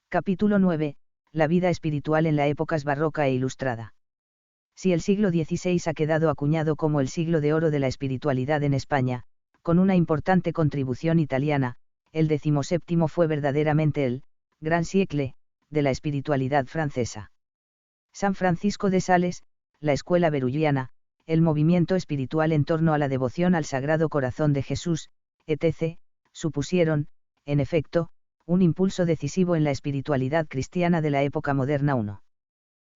Capítulo 9. La vida espiritual en la época barroca e ilustrada. Si el siglo XVI ha quedado acuñado como el siglo de oro de la espiritualidad en España, con una importante contribución italiana, el XVII fue verdaderamente el gran siècle de la espiritualidad francesa. San Francisco de Sales, la escuela berulliana, el movimiento espiritual en torno a la devoción al Sagrado Corazón de Jesús, etc., supusieron, en efecto, un impulso decisivo en la espiritualidad cristiana de la época moderna I.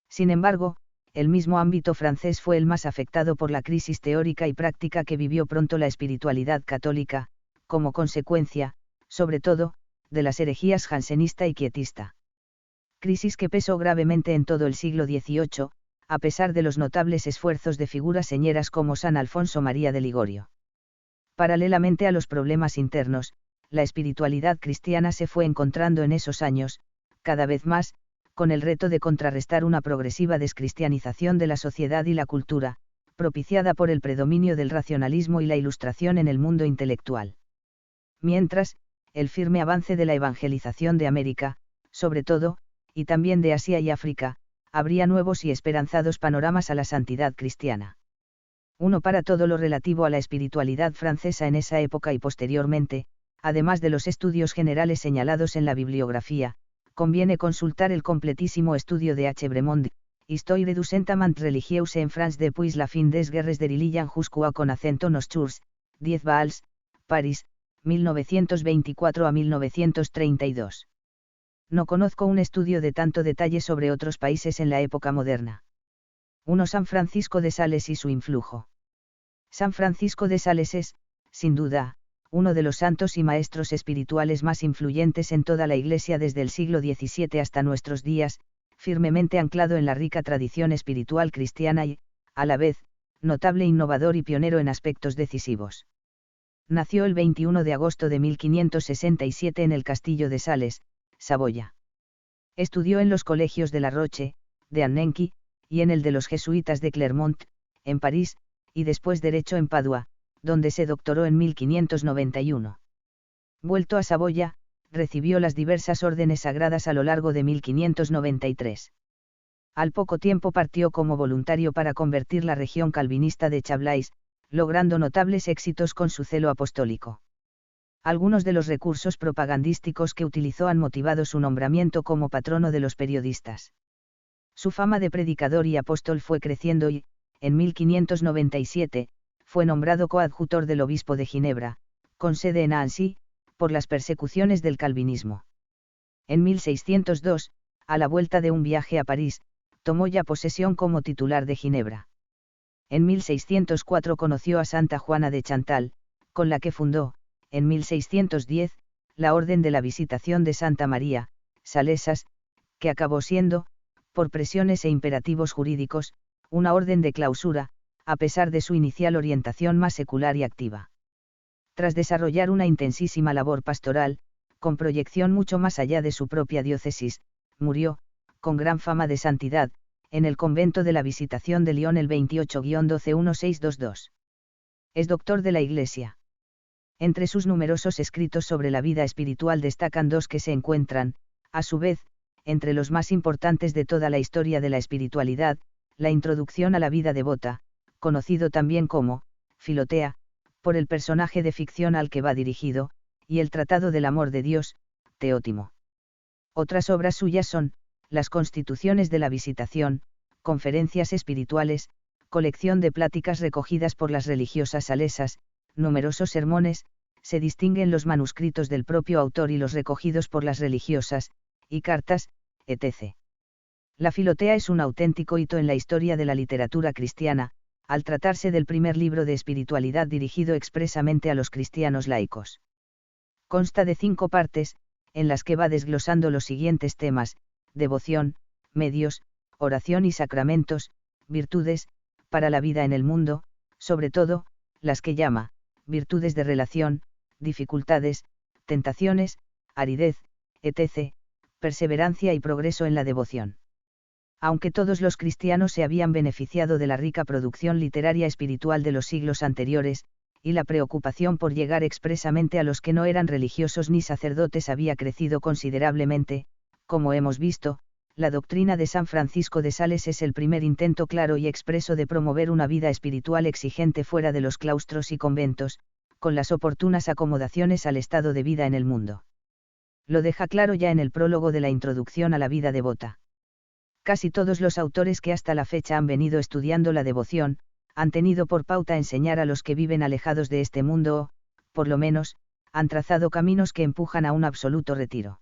Sin embargo, el mismo ámbito francés fue el más afectado por la crisis teórica y práctica que vivió pronto la espiritualidad católica, como consecuencia, sobre todo, de las herejías jansenista y quietista. Crisis que pesó gravemente en todo el siglo XVIII, a pesar de los notables esfuerzos de figuras señeras como San Alfonso María de Ligorio. Paralelamente a los problemas internos, la espiritualidad cristiana se fue encontrando en esos años, cada vez más, con el reto de contrarrestar una progresiva descristianización de la sociedad y la cultura, propiciada por el predominio del racionalismo y la ilustración en el mundo intelectual. Mientras, el firme avance de la evangelización de América, sobre todo, y también de Asia y África, abría nuevos y esperanzados panoramas a la santidad cristiana. Uno para todo lo relativo a la espiritualidad francesa en esa época y posteriormente, además de los estudios generales señalados en la bibliografía, conviene consultar el completísimo estudio de H. Bremond, Histoire du sentiment religieux en France depuis la fin des guerres de religion jusqu'à connaissance nosturs, 10 Bals, París, 1924 a 1932. No conozco un estudio de tanto detalle sobre otros países en la época moderna. 1. San Francisco de Sales y su influjo. San Francisco de Sales es, sin duda, uno de los santos y maestros espirituales más influyentes en toda la Iglesia desde el siglo XVII hasta nuestros días, firmemente anclado en la rica tradición espiritual cristiana y, a la vez, notable innovador y pionero en aspectos decisivos. Nació el 21 de agosto de 1567 en el castillo de Sales, Saboya. Estudió en los colegios de La Roche, de Annency, y en el de los jesuitas de Clermont, en París, y después Derecho en Padua, donde se doctoró en 1591. Vuelto a Saboya, recibió las diversas órdenes sagradas a lo largo de 1593. Al poco tiempo partió como voluntario para convertir la región calvinista de Chablais, logrando notables éxitos con su celo apostólico. Algunos de los recursos propagandísticos que utilizó han motivado su nombramiento como patrono de los periodistas. Su fama de predicador y apóstol fue creciendo y, en 1597, fue nombrado coadjutor del obispo de Ginebra, con sede en Nancy, por las persecuciones del calvinismo. En 1602, a la vuelta de un viaje a París, tomó ya posesión como titular de Ginebra. En 1604 conoció a Santa Juana de Chantal, con la que fundó, en 1610, la Orden de la Visitación de Santa María, Salesas, que acabó siendo, por presiones e imperativos jurídicos, una orden de clausura, a pesar de su inicial orientación más secular y activa. Tras desarrollar una intensísima labor pastoral, con proyección mucho más allá de su propia diócesis, murió, con gran fama de santidad, en el convento de la Visitación de Lyon el 28-12-1622. Es doctor de la Iglesia. Entre sus numerosos escritos sobre la vida espiritual destacan dos que se encuentran, a su vez, entre los más importantes de toda la historia de la espiritualidad, la Introducción a la vida devota, conocido también como Filotea, por el personaje de ficción al que va dirigido, y el Tratado del Amor de Dios, Teótimo. Otras obras suyas son, las Constituciones de la Visitación, Conferencias espirituales, colección de pláticas recogidas por las religiosas salesas, numerosos sermones, se distinguen los manuscritos del propio autor y los recogidos por las religiosas, y cartas, etc. La Filotea es un auténtico hito en la historia de la literatura cristiana, al tratarse del primer libro de espiritualidad dirigido expresamente a los cristianos laicos. Consta de 5 partes, en las que va desglosando los siguientes temas: devoción, medios, oración y sacramentos, virtudes, para la vida en el mundo, sobre todo, las que llama, virtudes de relación, dificultades, tentaciones, aridez, etc., perseverancia y progreso en la devoción. Aunque todos los cristianos se habían beneficiado de la rica producción literaria espiritual de los siglos anteriores, y la preocupación por llegar expresamente a los que no eran religiosos ni sacerdotes había crecido considerablemente, como hemos visto, la doctrina de San Francisco de Sales es el primer intento claro y expreso de promover una vida espiritual exigente fuera de los claustros y conventos, con las oportunas acomodaciones al estado de vida en el mundo. Lo deja claro ya en el prólogo de la introducción a la vida devota. Casi todos los autores que hasta la fecha han venido estudiando la devoción, han tenido por pauta enseñar a los que viven alejados de este mundo o, por lo menos, han trazado caminos que empujan a un absoluto retiro.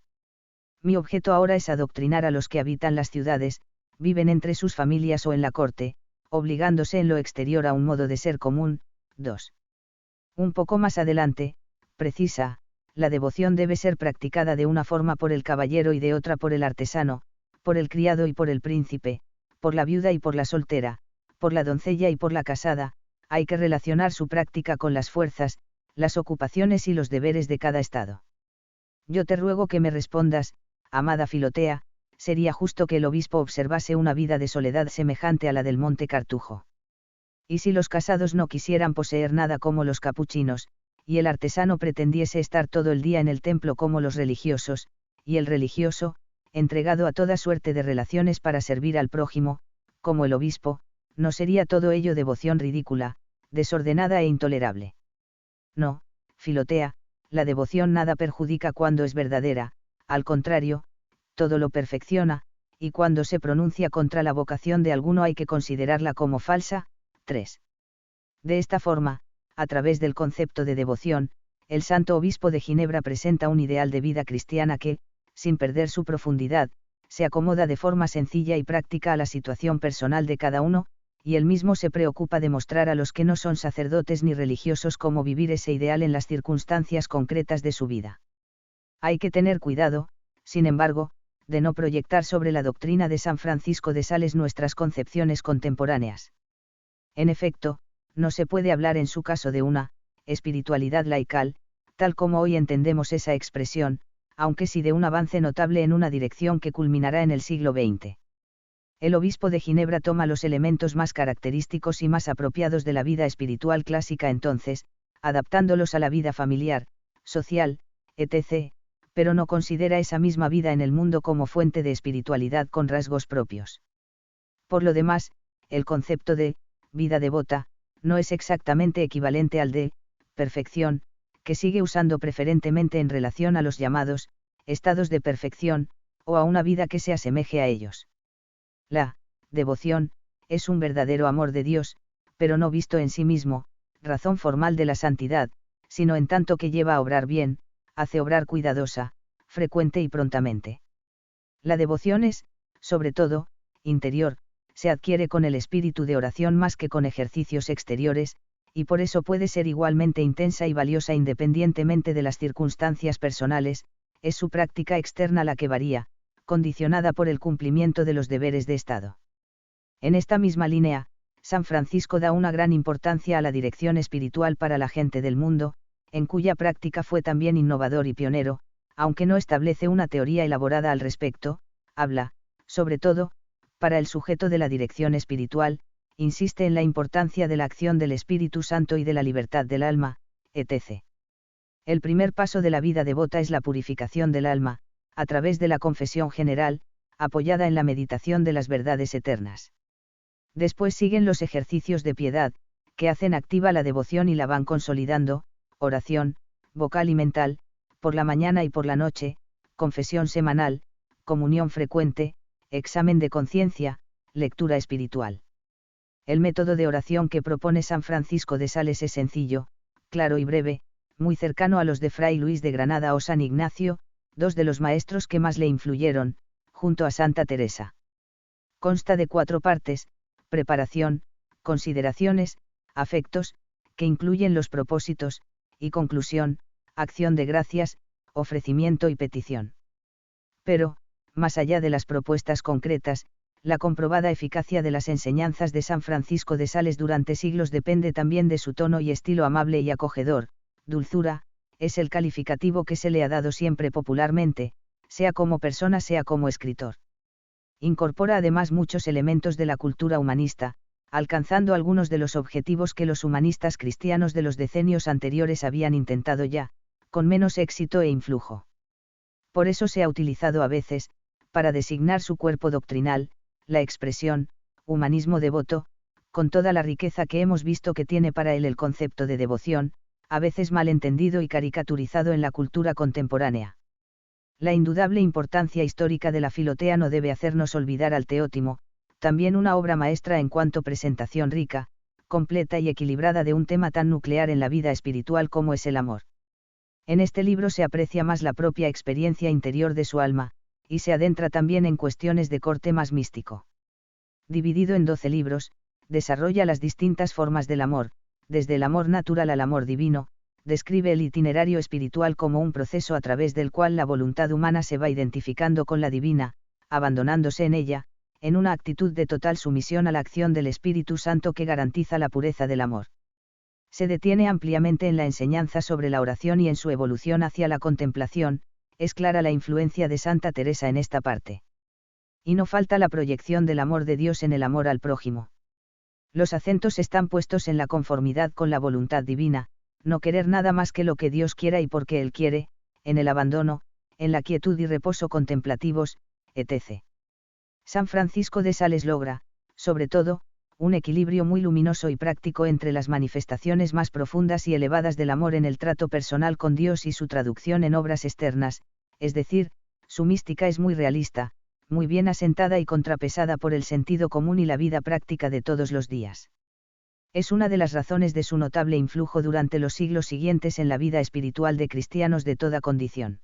Mi objeto ahora es adoctrinar a los que habitan las ciudades, viven entre sus familias o en la corte, obligándose en lo exterior a un modo de ser común. 2. Un poco más adelante, precisa, la devoción debe ser practicada de una forma por el caballero y de otra por el artesano, por el criado y por el príncipe, por la viuda y por la soltera, por la doncella y por la casada. Hay que relacionar su práctica con las fuerzas, las ocupaciones y los deberes de cada estado. Yo te ruego que me respondas, amada Filotea, sería justo que el obispo observase una vida de soledad semejante a la del monte Cartujo. Y si los casados no quisieran poseer nada como los capuchinos, y el artesano pretendiese estar todo el día en el templo como los religiosos, y el religioso, entregado a toda suerte de relaciones para servir al prójimo, como el obispo, ¿no sería todo ello devoción ridícula, desordenada e intolerable? No, Filotea, la devoción nada perjudica cuando es verdadera, al contrario, todo lo perfecciona, y cuando se pronuncia contra la vocación de alguno hay que considerarla como falsa. 3. De esta forma, a través del concepto de devoción, el Santo Obispo de Ginebra presenta un ideal de vida cristiana que, sin perder su profundidad, se acomoda de forma sencilla y práctica a la situación personal de cada uno, y él mismo se preocupa de mostrar a los que no son sacerdotes ni religiosos cómo vivir ese ideal en las circunstancias concretas de su vida. Hay que tener cuidado, sin embargo, de no proyectar sobre la doctrina de San Francisco de Sales nuestras concepciones contemporáneas. En efecto, no se puede hablar en su caso de una espiritualidad laical, tal como hoy entendemos esa expresión, aunque sí de un avance notable en una dirección que culminará en el siglo XX. El obispo de Ginebra toma los elementos más característicos y más apropiados de la vida espiritual clásica entonces, adaptándolos a la vida familiar, social, etc., pero no considera esa misma vida en el mundo como fuente de espiritualidad con rasgos propios. Por lo demás, el concepto de vida devota no es exactamente equivalente al de perfección, que sigue usando preferentemente en relación a los llamados estados de perfección, o a una vida que se asemeje a ellos. La devoción es un verdadero amor de Dios, pero no visto en sí mismo, razón formal de la santidad, sino en tanto que lleva a obrar bien, hace obrar cuidadosa, frecuente y prontamente. La devoción es, sobre todo, interior, se adquiere con el espíritu de oración más que con ejercicios exteriores, y por eso puede ser igualmente intensa y valiosa independientemente de las circunstancias personales. Es su práctica externa la que varía, condicionada por el cumplimiento de los deberes de Estado. En esta misma línea, San Francisco da una gran importancia a la dirección espiritual para la gente del mundo, en cuya práctica fue también innovador y pionero, aunque no establece una teoría elaborada al respecto. Habla, sobre todo, para el sujeto de la dirección espiritual, insiste en la importancia de la acción del Espíritu Santo y de la libertad del alma, etc. El primer paso de la vida devota es la purificación del alma, a través de la confesión general, apoyada en la meditación de las verdades eternas. Después siguen los ejercicios de piedad, que hacen activa la devoción y la van consolidando: oración, vocal y mental, por la mañana y por la noche, confesión semanal, comunión frecuente, examen de conciencia, lectura espiritual. El método de oración que propone San Francisco de Sales es sencillo, claro y breve, muy cercano a los de Fray Luis de Granada o San Ignacio, dos de los maestros que más le influyeron, junto a Santa Teresa. Consta de 4 partes: preparación, consideraciones, afectos, que incluyen los propósitos, y conclusión, acción de gracias, ofrecimiento y petición. Pero, más allá de las propuestas concretas, la comprobada eficacia de las enseñanzas de San Francisco de Sales durante siglos depende también de su tono y estilo amable y acogedor. Dulzura, es el calificativo que se le ha dado siempre popularmente, sea como persona sea como escritor. Incorpora además muchos elementos de la cultura humanista, alcanzando algunos de los objetivos que los humanistas cristianos de los decenios anteriores habían intentado ya, con menos éxito e influjo. Por eso se ha utilizado a veces, para designar su cuerpo doctrinal, la expresión, humanismo devoto, con toda la riqueza que hemos visto que tiene para él el concepto de devoción, a veces mal entendido y caricaturizado en la cultura contemporánea. La indudable importancia histórica de la Filotea no debe hacernos olvidar al Teótimo, también una obra maestra en cuanto presentación rica, completa y equilibrada de un tema tan nuclear en la vida espiritual como es el amor. En este libro se aprecia más la propia experiencia interior de su alma, y se adentra también en cuestiones de corte más místico. Dividido en 12 libros, desarrolla las distintas formas del amor, desde el amor natural al amor divino, describe el itinerario espiritual como un proceso a través del cual la voluntad humana se va identificando con la divina, abandonándose en ella, en una actitud de total sumisión a la acción del Espíritu Santo que garantiza la pureza del amor. Se detiene ampliamente en la enseñanza sobre la oración y en su evolución hacia la contemplación, es clara la influencia de Santa Teresa en esta parte. Y no falta la proyección del amor de Dios en el amor al prójimo. Los acentos están puestos en la conformidad con la voluntad divina, no querer nada más que lo que Dios quiera y porque Él quiere, en el abandono, en la quietud y reposo contemplativos, etc. San Francisco de Sales logra, sobre todo, un equilibrio muy luminoso y práctico entre las manifestaciones más profundas y elevadas del amor en el trato personal con Dios y su traducción en obras externas, es decir, su mística es muy realista, muy bien asentada y contrapesada por el sentido común y la vida práctica de todos los días. Es una de las razones de su notable influjo durante los siglos siguientes en la vida espiritual de cristianos de toda condición.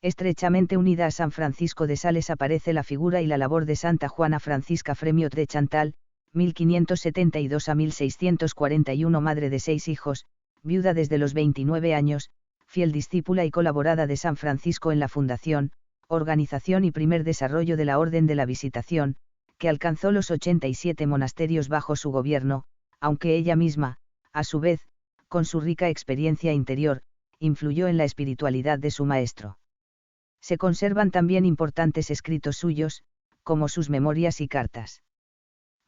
Estrechamente unida a San Francisco de Sales aparece la figura y la labor de Santa Juana Francisca Fremiot de Chantal, 1572 a 1641, madre de 6 hijos, viuda desde los 29 años, fiel discípula y colaborada de San Francisco en la fundación, organización y primer desarrollo de la Orden de la Visitación, que alcanzó los 87 monasterios bajo su gobierno, aunque ella misma, a su vez, con su rica experiencia interior, influyó en la espiritualidad de su maestro. Se conservan también importantes escritos suyos, como sus memorias y cartas.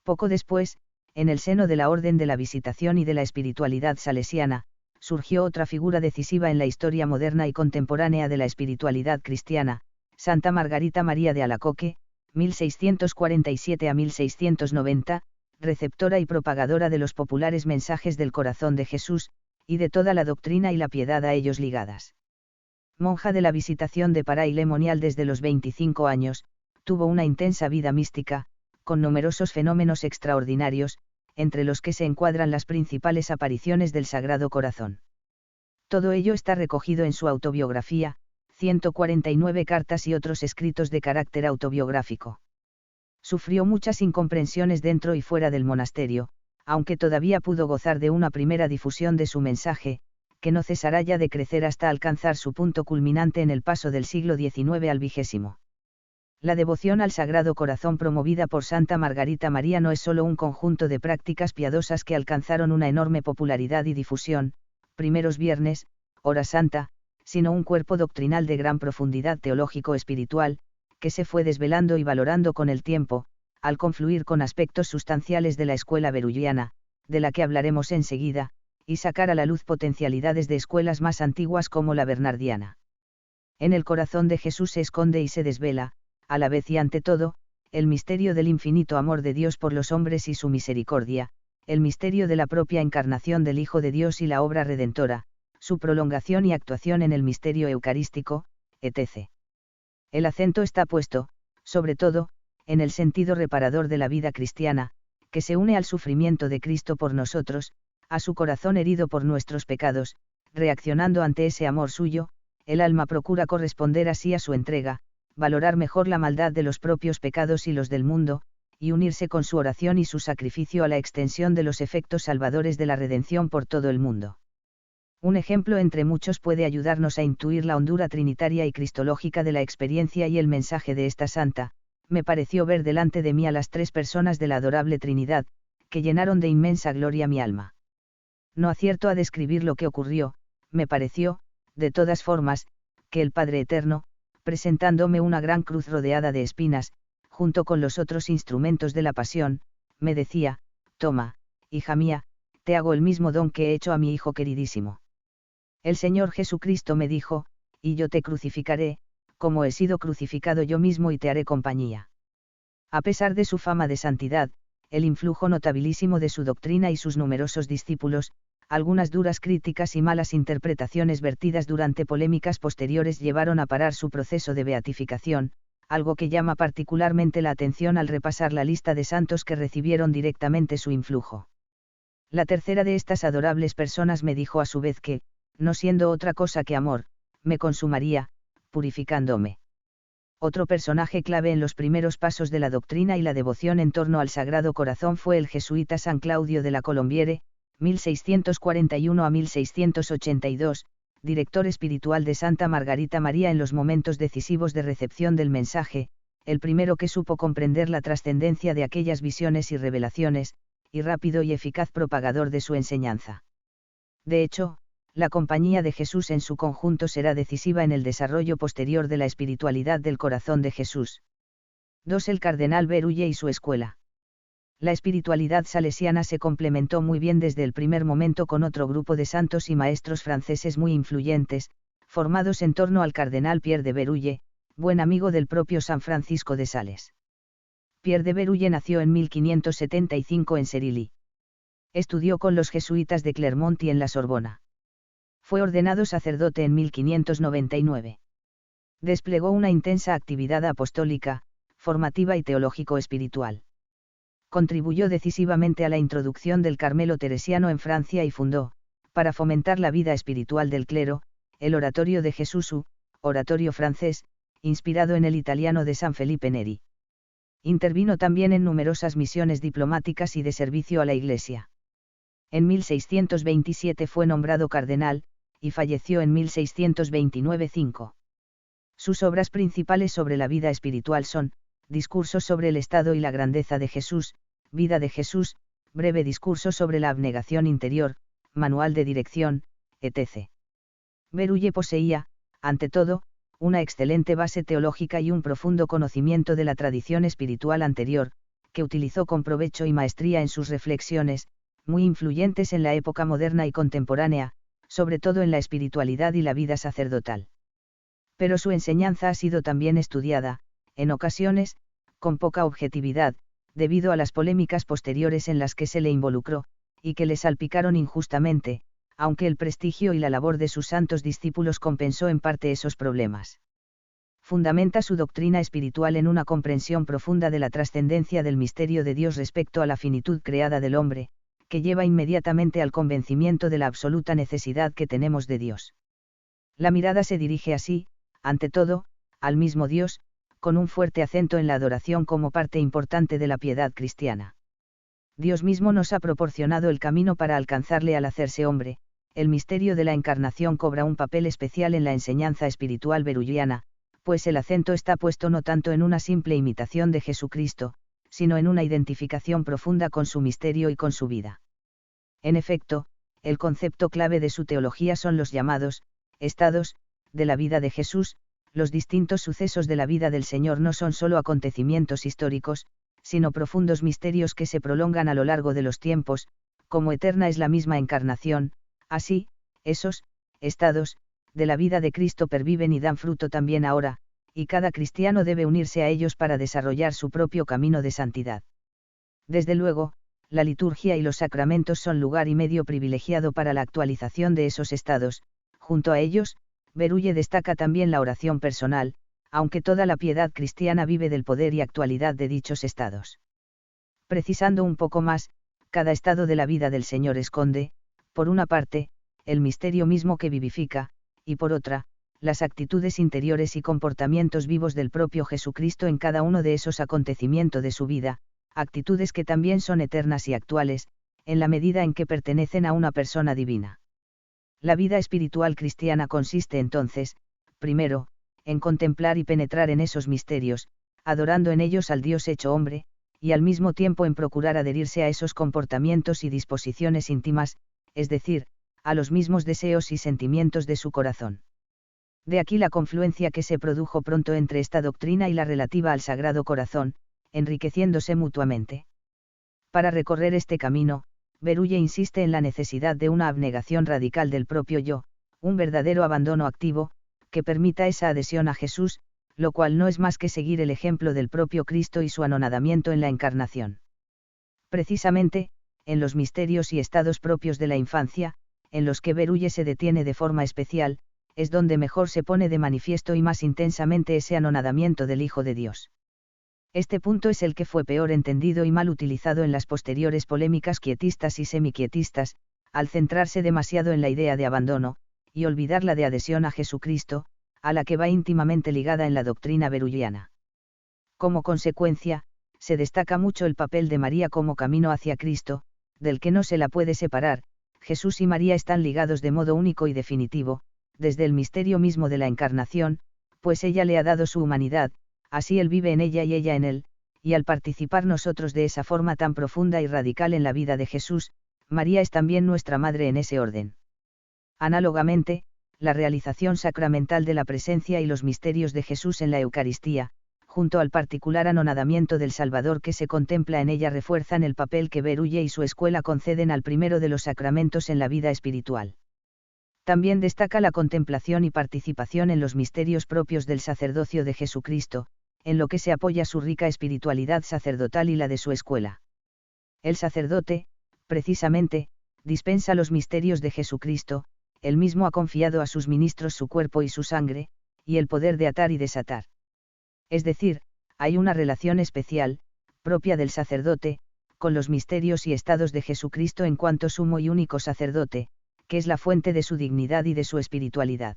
Poco después, en el seno de la Orden de la Visitación y de la espiritualidad salesiana, surgió otra figura decisiva en la historia moderna y contemporánea de la espiritualidad cristiana, Santa Margarita María de Alacoque, 1647 a 1690, receptora y propagadora de los populares mensajes del corazón de Jesús, y de toda la doctrina y la piedad a ellos ligadas. Monja de la Visitación de Pará y Le Monial desde los 25 años, tuvo una intensa vida mística, con numerosos fenómenos extraordinarios, entre los que se encuadran las principales apariciones del Sagrado Corazón. Todo ello está recogido en su autobiografía, 149 cartas y otros escritos de carácter autobiográfico. Sufrió muchas incomprensiones dentro y fuera del monasterio, aunque todavía pudo gozar de una primera difusión de su mensaje, que no cesará ya de crecer hasta alcanzar su punto culminante en el paso del siglo XIX al XX. La devoción al Sagrado Corazón promovida por Santa Margarita María no es solo un conjunto de prácticas piadosas que alcanzaron una enorme popularidad y difusión, primeros viernes, hora santa, sino un cuerpo doctrinal de gran profundidad teológico-espiritual, que se fue desvelando y valorando con el tiempo, al confluir con aspectos sustanciales de la escuela berulliana, de la que hablaremos enseguida, y sacar a la luz potencialidades de escuelas más antiguas como la bernardiana. En el corazón de Jesús se esconde y se desvela, a la vez y ante todo, el misterio del infinito amor de Dios por los hombres y su misericordia, el misterio de la propia encarnación del Hijo de Dios y la obra redentora, su prolongación y actuación en el misterio eucarístico, etc. El acento está puesto, sobre todo, en el sentido reparador de la vida cristiana, que se une al sufrimiento de Cristo por nosotros, a su corazón herido por nuestros pecados, reaccionando ante ese amor suyo, el alma procura corresponder así a su entrega, valorar mejor la maldad de los propios pecados y los del mundo, y unirse con su oración y su sacrificio a la extensión de los efectos salvadores de la redención por todo el mundo. Un ejemplo entre muchos puede ayudarnos a intuir la hondura trinitaria y cristológica de la experiencia y el mensaje de esta santa. Me pareció ver delante de mí a las 3 personas de la adorable Trinidad, que llenaron de inmensa gloria mi alma. No acierto a describir lo que ocurrió, me pareció, de todas formas, que el Padre Eterno, presentándome una gran cruz rodeada de espinas, junto con los otros instrumentos de la pasión, me decía: toma, hija mía, te hago el mismo don que he hecho a mi Hijo queridísimo. El Señor Jesucristo me dijo: y yo te crucificaré, como he sido crucificado yo mismo y te haré compañía. A pesar de su fama de santidad, el influjo notabilísimo de su doctrina y sus numerosos discípulos, algunas duras críticas y malas interpretaciones vertidas durante polémicas posteriores llevaron a parar su proceso de beatificación, algo que llama particularmente la atención al repasar la lista de santos que recibieron directamente su influjo. La tercera de estas adorables personas me dijo a su vez que, no siendo otra cosa que amor, me consumaría, purificándome. Otro personaje clave en los primeros pasos de la doctrina y la devoción en torno al Sagrado Corazón fue el jesuita San Claudio de la Colombiere, 1641 a 1682, director espiritual de Santa Margarita María en los momentos decisivos de recepción del mensaje, el primero que supo comprender la trascendencia de aquellas visiones y revelaciones, y rápido y eficaz propagador de su enseñanza. De hecho, la Compañía de Jesús en su conjunto será decisiva en el desarrollo posterior de la espiritualidad del corazón de Jesús. 2. El cardenal Berulle y su escuela. La espiritualidad salesiana se complementó muy bien desde el primer momento con otro grupo de santos y maestros franceses muy influyentes, formados en torno al cardenal Pierre de Berulle, buen amigo del propio San Francisco de Sales. Pierre de Berulle nació en 1575 en Cerilly. Estudió con los jesuitas de Clermont y en la Sorbona. Fue ordenado sacerdote en 1599. Desplegó una intensa actividad apostólica, formativa y teológico-espiritual. Contribuyó decisivamente a la introducción del Carmelo teresiano en Francia y fundó, para fomentar la vida espiritual del clero, el Oratorio de Jesús, oratorio francés, inspirado en el italiano de San Felipe Neri. Intervino también en numerosas misiones diplomáticas y de servicio a la Iglesia. En 1627 fue nombrado cardenal, y falleció en 1629. Sus obras principales sobre la vida espiritual son, Discursos sobre el estado y la grandeza de Jesús, Vida de Jesús, Breve discurso sobre la abnegación interior, Manual de dirección, etc. Berulle poseía, ante todo, una excelente base teológica y un profundo conocimiento de la tradición espiritual anterior, que utilizó con provecho y maestría en sus reflexiones, muy influyentes en la época moderna y contemporánea, sobre todo en la espiritualidad y la vida sacerdotal. Pero su enseñanza ha sido también estudiada, en ocasiones, con poca objetividad, debido a las polémicas posteriores en las que se le involucró, y que le salpicaron injustamente, aunque el prestigio y la labor de sus santos discípulos compensó en parte esos problemas. Fundamenta su doctrina espiritual en una comprensión profunda de la trascendencia del misterio de Dios respecto a la finitud creada del hombre, que lleva inmediatamente al convencimiento de la absoluta necesidad que tenemos de Dios. La mirada se dirige así, ante todo, al mismo Dios, con un fuerte acento en la adoración como parte importante de la piedad cristiana. Dios mismo nos ha proporcionado el camino para alcanzarle al hacerse hombre. El misterio de la encarnación cobra un papel especial en la enseñanza espiritual berulliana, pues el acento está puesto no tanto en una simple imitación de Jesucristo, sino en una identificación profunda con su misterio y con su vida. En efecto, el concepto clave de su teología son los llamados estados de la vida de Jesús. Los distintos sucesos de la vida del Señor no son sólo acontecimientos históricos, sino profundos misterios que se prolongan a lo largo de los tiempos, como eterna es la misma encarnación. Así, esos estados de la vida de Cristo perviven y dan fruto también ahora, y cada cristiano debe unirse a ellos para desarrollar su propio camino de santidad. Desde luego, la liturgia y los sacramentos son lugar y medio privilegiado para la actualización de esos estados. Junto a ellos, Berulle destaca también la oración personal, aunque toda la piedad cristiana vive del poder y actualidad de dichos estados. Precisando un poco más, cada estado de la vida del Señor esconde, por una parte, el misterio mismo que vivifica, y por otra, las actitudes interiores y comportamientos vivos del propio Jesucristo en cada uno de esos acontecimientos de su vida, actitudes que también son eternas y actuales, en la medida en que pertenecen a una persona divina. La vida espiritual cristiana consiste entonces, primero, en contemplar y penetrar en esos misterios, adorando en ellos al Dios hecho hombre, y al mismo tiempo en procurar adherirse a esos comportamientos y disposiciones íntimas, es decir, a los mismos deseos y sentimientos de su corazón. De aquí la confluencia que se produjo pronto entre esta doctrina y la relativa al Sagrado Corazón, enriqueciéndose mutuamente. Para recorrer este camino, Berulle insiste en la necesidad de una abnegación radical del propio yo, un verdadero abandono activo, que permita esa adhesión a Jesús, lo cual no es más que seguir el ejemplo del propio Cristo y su anonadamiento en la encarnación. Precisamente, en los misterios y estados propios de la infancia, en los que Berulle se detiene de forma especial, es donde mejor se pone de manifiesto y más intensamente ese anonadamiento del Hijo de Dios. Este punto es el que fue peor entendido y mal utilizado en las posteriores polémicas quietistas y semiquietistas, al centrarse demasiado en la idea de abandono, y olvidar la de adhesión a Jesucristo, a la que va íntimamente ligada en la doctrina berulliana. Como consecuencia, se destaca mucho el papel de María como camino hacia Cristo, del que no se la puede separar. Jesús y María están ligados de modo único y definitivo, desde el misterio mismo de la encarnación, pues ella le ha dado su humanidad, así él vive en ella y ella en él, y al participar nosotros de esa forma tan profunda y radical en la vida de Jesús, María es también nuestra madre en ese orden. Análogamente, la realización sacramental de la presencia y los misterios de Jesús en la Eucaristía, junto al particular anonadamiento del Salvador que se contempla en ella, refuerzan el papel que Berulle y su escuela conceden al primero de los sacramentos en la vida espiritual. También destaca la contemplación y participación en los misterios propios del sacerdocio de Jesucristo, en lo que se apoya su rica espiritualidad sacerdotal y la de su escuela. El sacerdote, precisamente, dispensa los misterios de Jesucristo, él mismo ha confiado a sus ministros su cuerpo y su sangre, y el poder de atar y desatar. Es decir, hay una relación especial, propia del sacerdote, con los misterios y estados de Jesucristo en cuanto sumo y único sacerdote, que es la fuente de su dignidad y de su espiritualidad.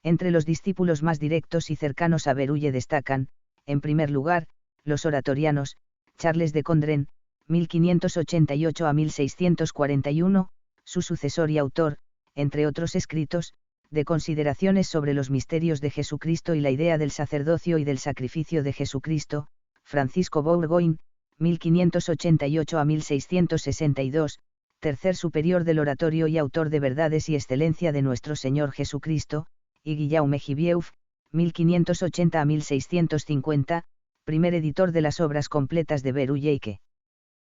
Entre los discípulos más directos y cercanos a Berulle destacan, en primer lugar, los oratorianos, Charles de Condren, 1588 a 1641, su sucesor y autor, entre otros escritos, de consideraciones sobre los misterios de Jesucristo y la idea del sacerdocio y del sacrificio de Jesucristo, Francisco Bourgoin, 1588 a 1662, tercer superior del oratorio y autor de Verdades y Excelencia de nuestro Señor Jesucristo, y Guillaume Gibieuf, 1580 a 1650, primer editor de las obras completas de Berulle y que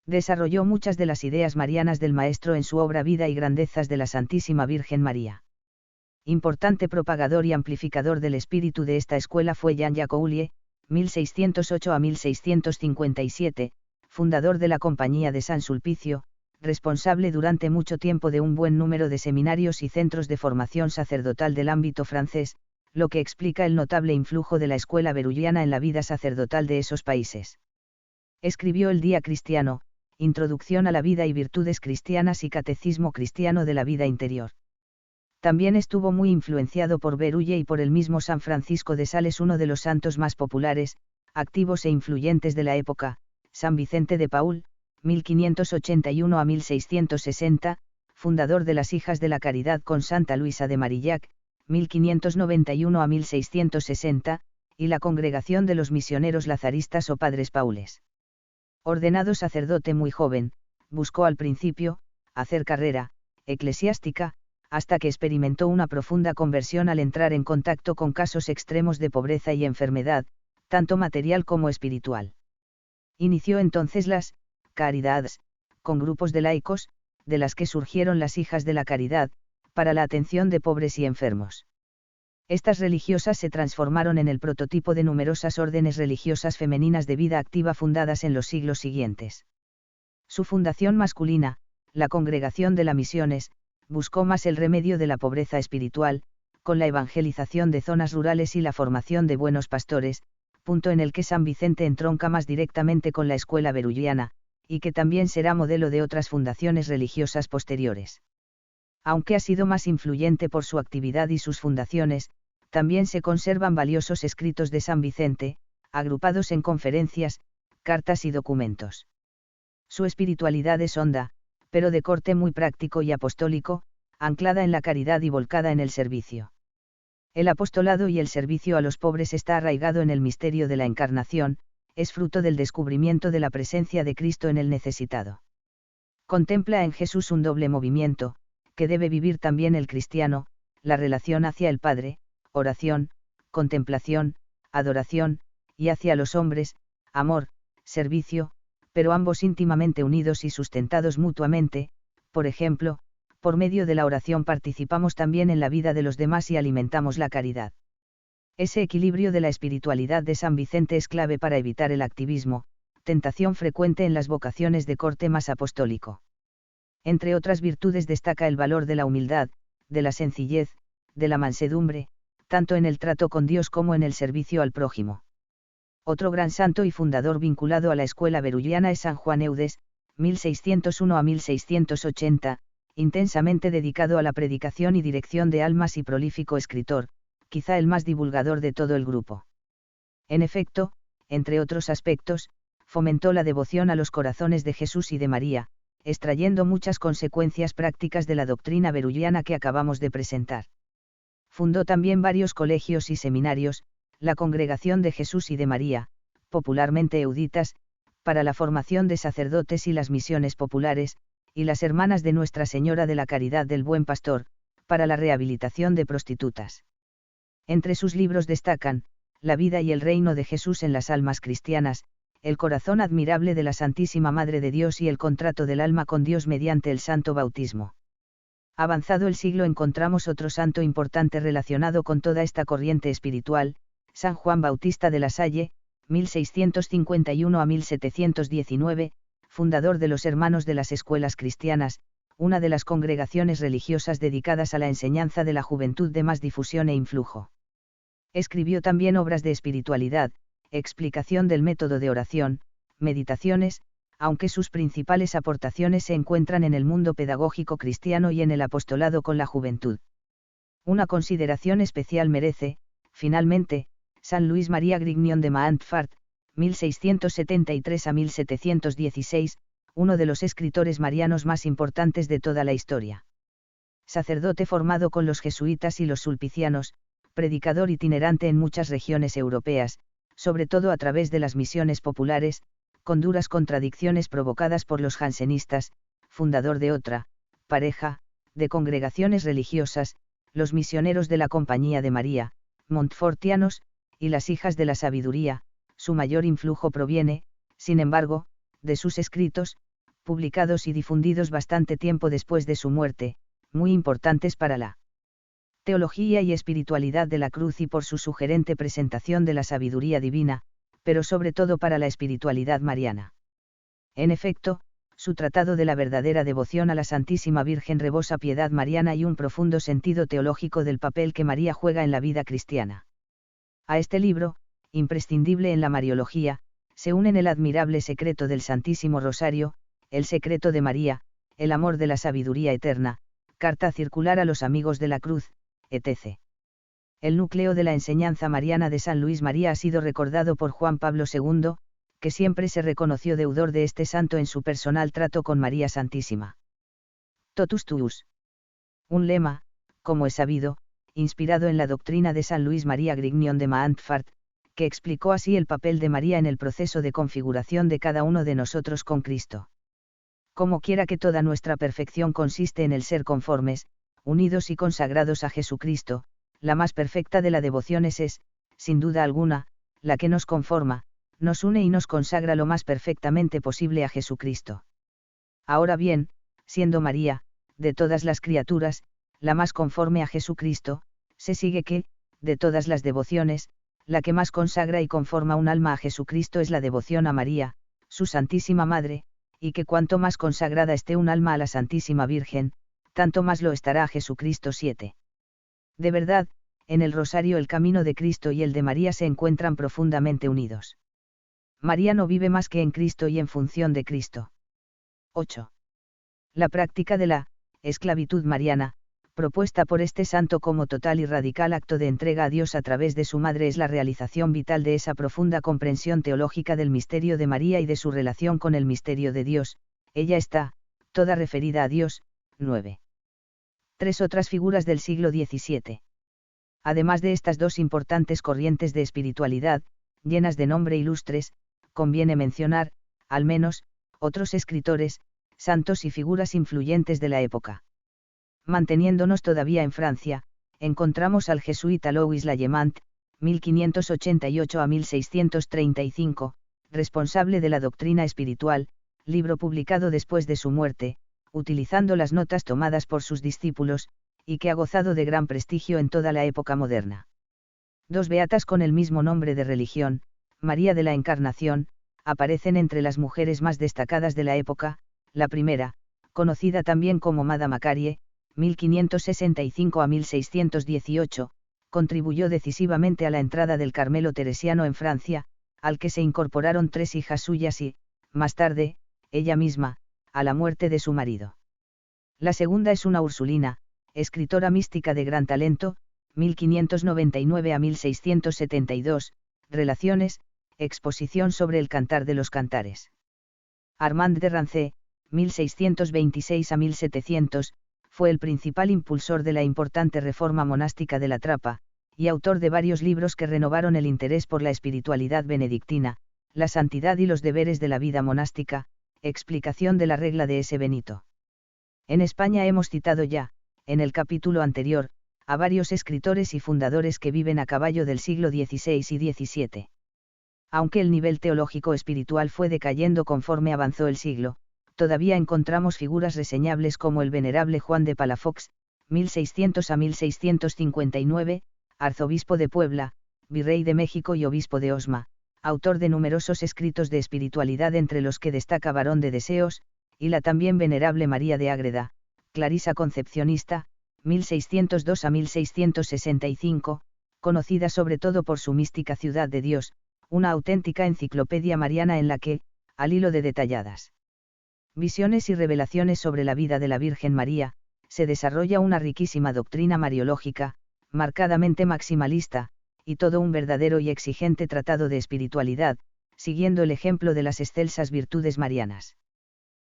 desarrolló muchas de las ideas marianas del maestro en su obra Vida y Grandezas de la Santísima Virgen María. Importante propagador y amplificador del espíritu de esta escuela fue Jean Jacoulier, 1608 a 1657, fundador de la Compañía de San Sulpicio, responsable durante mucho tiempo de un buen número de seminarios y centros de formación sacerdotal del ámbito francés, lo que explica el notable influjo de la escuela berulliana en la vida sacerdotal de esos países. Escribió el Día Cristiano, Introducción a la vida y virtudes cristianas y Catecismo cristiano de la vida interior. También estuvo muy influenciado por Berulle y por el mismo San Francisco de Sales, uno de los santos más populares, activos e influyentes de la época, San Vicente de Paúl, 1581 a 1660, fundador de las Hijas de la Caridad con Santa Luisa de Marillac, 1591 a 1660, y la Congregación de los Misioneros Lazaristas o Padres Paules. Ordenado sacerdote muy joven, buscó al principio hacer carrera eclesiástica, hasta que experimentó una profunda conversión al entrar en contacto con casos extremos de pobreza y enfermedad, tanto material como espiritual. Inició entonces las caridades, con grupos de laicos, de las que surgieron las Hijas de la Caridad, para la atención de pobres y enfermos. Estas religiosas se transformaron en el prototipo de numerosas órdenes religiosas femeninas de vida activa fundadas en los siglos siguientes. Su fundación masculina, la Congregación de las Misiones, buscó más el remedio de la pobreza espiritual, con la evangelización de zonas rurales y la formación de buenos pastores, punto en el que San Vicente entronca más directamente con la escuela berulliana, y que también será modelo de otras fundaciones religiosas posteriores. Aunque ha sido más influyente por su actividad y sus fundaciones, también se conservan valiosos escritos de San Vicente, agrupados en conferencias, cartas y documentos. Su espiritualidad es honda, pero de corte muy práctico y apostólico, anclada en la caridad y volcada en el servicio. El apostolado y el servicio a los pobres está arraigado en el misterio de la Encarnación, es fruto del descubrimiento de la presencia de Cristo en el necesitado. Contempla en Jesús un doble movimiento, que debe vivir también el cristiano, la relación hacia el Padre, oración, contemplación, adoración, y hacia los hombres, amor, servicio, pero ambos íntimamente unidos y sustentados mutuamente. Por ejemplo, por medio de la oración participamos también en la vida de los demás y alimentamos la caridad. Ese equilibrio de la espiritualidad de San Vicente es clave para evitar el activismo, tentación frecuente en las vocaciones de corte más apostólico. Entre otras virtudes destaca el valor de la humildad, de la sencillez, de la mansedumbre, tanto en el trato con Dios como en el servicio al prójimo. Otro gran santo y fundador vinculado a la escuela berulliana es San Juan Eudes, 1601 a 1680, intensamente dedicado a la predicación y dirección de almas y prolífico escritor, quizá el más divulgador de todo el grupo. En efecto, entre otros aspectos, fomentó la devoción a los corazones de Jesús y de María, extrayendo muchas consecuencias prácticas de la doctrina berulliana que acabamos de presentar. Fundó también varios colegios y seminarios, la Congregación de Jesús y de María, popularmente Euditas, para la formación de sacerdotes y las misiones populares, y las Hermanas de Nuestra Señora de la Caridad del Buen Pastor, para la rehabilitación de prostitutas. Entre sus libros destacan, La vida y el reino de Jesús en las almas cristianas, El corazón admirable de la Santísima Madre de Dios y el contrato del alma con Dios mediante el santo bautismo. Avanzado el siglo encontramos otro santo importante relacionado con toda esta corriente espiritual, San Juan Bautista de la Salle, 1651 a 1719, fundador de los Hermanos de las Escuelas Cristianas, una de las congregaciones religiosas dedicadas a la enseñanza de la juventud de más difusión e influjo. Escribió también obras de espiritualidad, explicación del método de oración, meditaciones, aunque sus principales aportaciones se encuentran en el mundo pedagógico cristiano y en el apostolado con la juventud. Una consideración especial merece, finalmente, San Luis María Grignion de Montfort, 1673 a 1716, uno de los escritores marianos más importantes de toda la historia. Sacerdote formado con los jesuitas y los sulpicianos, predicador itinerante en muchas regiones europeas, sobre todo a través de las misiones populares, con duras contradicciones provocadas por los jansenistas, fundador de otra pareja de congregaciones religiosas, los misioneros de la Compañía de María, montfortianos, y las Hijas de la Sabiduría. Su mayor influjo proviene, sin embargo, de sus escritos, publicados y difundidos bastante tiempo después de su muerte, muy importantes para la teología y espiritualidad de la cruz y por su sugerente presentación de la sabiduría divina, pero sobre todo para la espiritualidad mariana. En efecto, su tratado de la verdadera devoción a la Santísima Virgen rebosa piedad mariana y un profundo sentido teológico del papel que María juega en la vida cristiana. A este libro, imprescindible en la Mariología, se unen el admirable secreto del Santísimo Rosario, el secreto de María, el amor de la sabiduría eterna, carta circular a los amigos de la cruz, etc. El núcleo de la enseñanza mariana de San Luis María ha sido recordado por Juan Pablo II, que siempre se reconoció deudor de este santo en su personal trato con María Santísima. Totus tuus. Un lema, como es sabido, inspirado en la doctrina de San Luis María Grignion de Montfort, que explicó así el papel de María en el proceso de configuración de cada uno de nosotros con Cristo. Como quiera que toda nuestra perfección consiste en el ser conformes, unidos y consagrados a Jesucristo, la más perfecta de las devociones es, sin duda alguna, la que nos conforma, nos une y nos consagra lo más perfectamente posible a Jesucristo. Ahora bien, siendo María, de todas las criaturas, la más conforme a Jesucristo, se sigue que, de todas las devociones, la que más consagra y conforma un alma a Jesucristo es la devoción a María, su Santísima Madre, y que cuanto más consagrada esté un alma a la Santísima Virgen, tanto más lo estará a Jesucristo. 7. De verdad, en el rosario el camino de Cristo y el de María se encuentran profundamente unidos. María no vive más que en Cristo y en función de Cristo. 8. La práctica de la esclavitud mariana, propuesta por este santo como total y radical acto de entrega a Dios a través de su madre, es la realización vital de esa profunda comprensión teológica del misterio de María y de su relación con el misterio de Dios. Ella está, toda referida a Dios. 9. Tres otras figuras del siglo XVII. Además de estas dos importantes corrientes de espiritualidad, llenas de nombre ilustres, conviene mencionar, al menos, otros escritores, santos y figuras influyentes de la época. Manteniéndonos todavía en Francia, encontramos al jesuita Louis Lallemant, 1588 a 1635, responsable de la doctrina espiritual, libro publicado después de su muerte, utilizando las notas tomadas por sus discípulos, y que ha gozado de gran prestigio en toda la época moderna. Dos beatas con el mismo nombre de religión, María de la Encarnación, aparecen entre las mujeres más destacadas de la época. La primera, conocida también como Mada Macarie, 1565 a 1618, contribuyó decisivamente a la entrada del Carmelo teresiano en Francia, al que se incorporaron 3 hijas suyas y, más tarde, ella misma, a la muerte de su marido. La segunda es una ursulina, escritora mística de gran talento, 1599 a 1672, Relaciones, exposición sobre el Cantar de los Cantares. Armand de Rancé, 1626 a 1700, fue el principal impulsor de la importante reforma monástica de la Trapa, y autor de varios libros que renovaron el interés por la espiritualidad benedictina, la santidad y los deberes de la vida monástica, explicación de la regla de S. Benito. En España hemos citado ya, en el capítulo anterior, a varios escritores y fundadores que viven a caballo del siglo XVI y XVII. Aunque el nivel teológico espiritual fue decayendo conforme avanzó el siglo, todavía encontramos figuras reseñables como el venerable Juan de Palafox, 1600 a 1659, arzobispo de Puebla, virrey de México y obispo de Osma, autor de numerosos escritos de espiritualidad entre los que destaca Varón de Deseos, y la también venerable María de Ágreda, clarisa concepcionista, 1602 a 1665, conocida sobre todo por su mística Ciudad de Dios, una auténtica enciclopedia mariana en la que, al hilo de detalladas visiones y revelaciones sobre la vida de la Virgen María, se desarrolla una riquísima doctrina mariológica, marcadamente maximalista, y todo un verdadero y exigente tratado de espiritualidad, siguiendo el ejemplo de las excelsas virtudes marianas.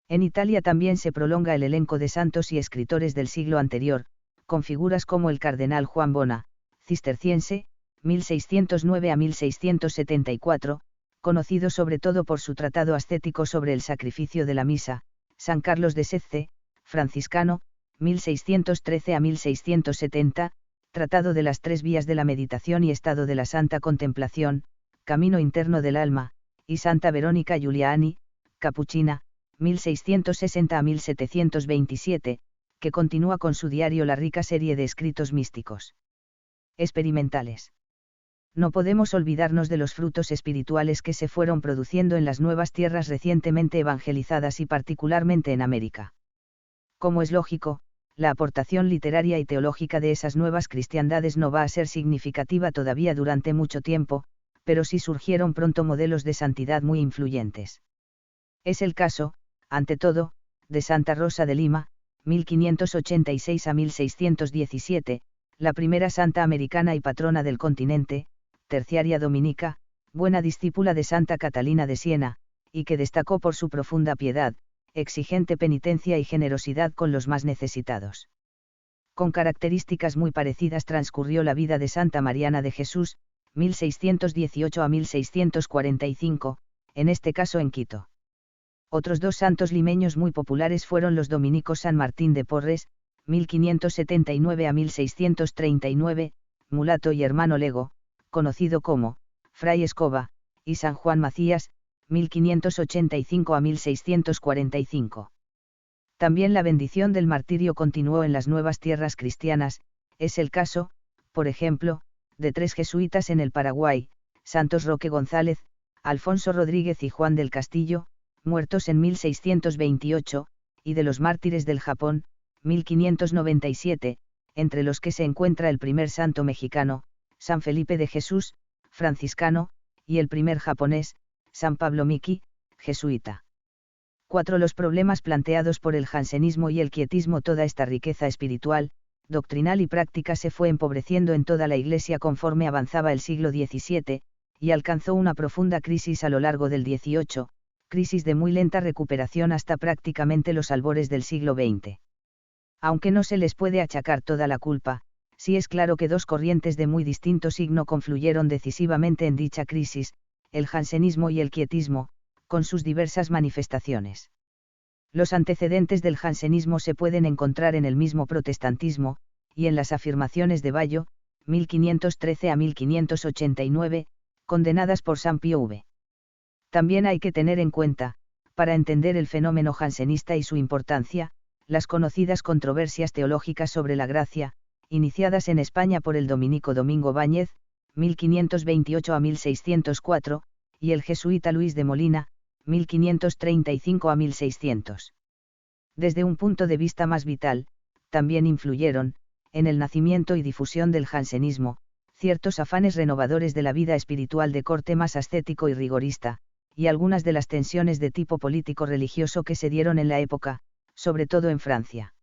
En Italia también se prolonga el elenco de santos y escritores del siglo anterior, con figuras como el cardenal Juan Bona, cisterciense, 1609 a 1674, conocido sobre todo por su tratado ascético sobre el sacrificio de la misa, San Carlos de Sezze, franciscano, 1613 a 1670, Tratado de las 3 vías de la meditación y estado de la santa contemplación, Camino interno del alma, y Santa Verónica Giuliani, capuchina, 1660 a 1727, que continúa con su diario la rica serie de escritos místicos experimentales. No podemos olvidarnos de los frutos espirituales que se fueron produciendo en las nuevas tierras recientemente evangelizadas y particularmente en América. Como es lógico, la aportación literaria y teológica de esas nuevas cristiandades no va a ser significativa todavía durante mucho tiempo, pero sí surgieron pronto modelos de santidad muy influyentes. Es el caso, ante todo, de Santa Rosa de Lima, 1586 a 1617, la primera santa americana y patrona del continente, terciaria dominica, buena discípula de Santa Catalina de Siena, y que destacó por su profunda piedad, exigente penitencia y generosidad con los más necesitados. Con características muy parecidas transcurrió la vida de Santa Mariana de Jesús, 1618 a 1645, en este caso en Quito. Otros 2 santos limeños muy populares fueron los dominicos San Martín de Porres, 1579 a 1639, mulato y hermano lego, conocido como Fray Escoba, y San Juan Macías, 1585 a 1645. También la bendición del martirio continuó en las nuevas tierras cristianas, es el caso, por ejemplo, de 3 jesuitas en el Paraguay, Santos Roque González, Alfonso Rodríguez y Juan del Castillo, muertos en 1628, y de los mártires del Japón, 1597, entre los que se encuentra el primer santo mexicano, San Felipe de Jesús, franciscano, y el primer japonés, San Pablo Miki, jesuita. 4. Los problemas planteados por el jansenismo y el quietismo. Toda esta riqueza espiritual, doctrinal y práctica se fue empobreciendo en toda la Iglesia conforme avanzaba el siglo XVII, y alcanzó una profunda crisis a lo largo del XVIII, crisis de muy lenta recuperación hasta prácticamente los albores del siglo XX. Aunque no se les puede achacar toda la culpa, sí es claro que 2 corrientes de muy distinto signo confluyeron decisivamente en dicha crisis, el jansenismo y el quietismo, con sus diversas manifestaciones. Los antecedentes del jansenismo se pueden encontrar en el mismo protestantismo, y en las afirmaciones de Bayo, 1513 a 1589, condenadas por San Pío V. También hay que tener en cuenta, para entender el fenómeno jansenista y su importancia, las conocidas controversias teológicas sobre la gracia, iniciadas en España por el dominico Domingo Báñez, 1528 a 1604, y el jesuita Luis de Molina, 1535 a 1600. Desde un punto de vista más vital, también influyeron, en el nacimiento y difusión del jansenismo, ciertos afanes renovadores de la vida espiritual de corte más ascético y rigorista, y algunas de las tensiones de tipo político-religioso que se dieron en la época, sobre todo en Francia.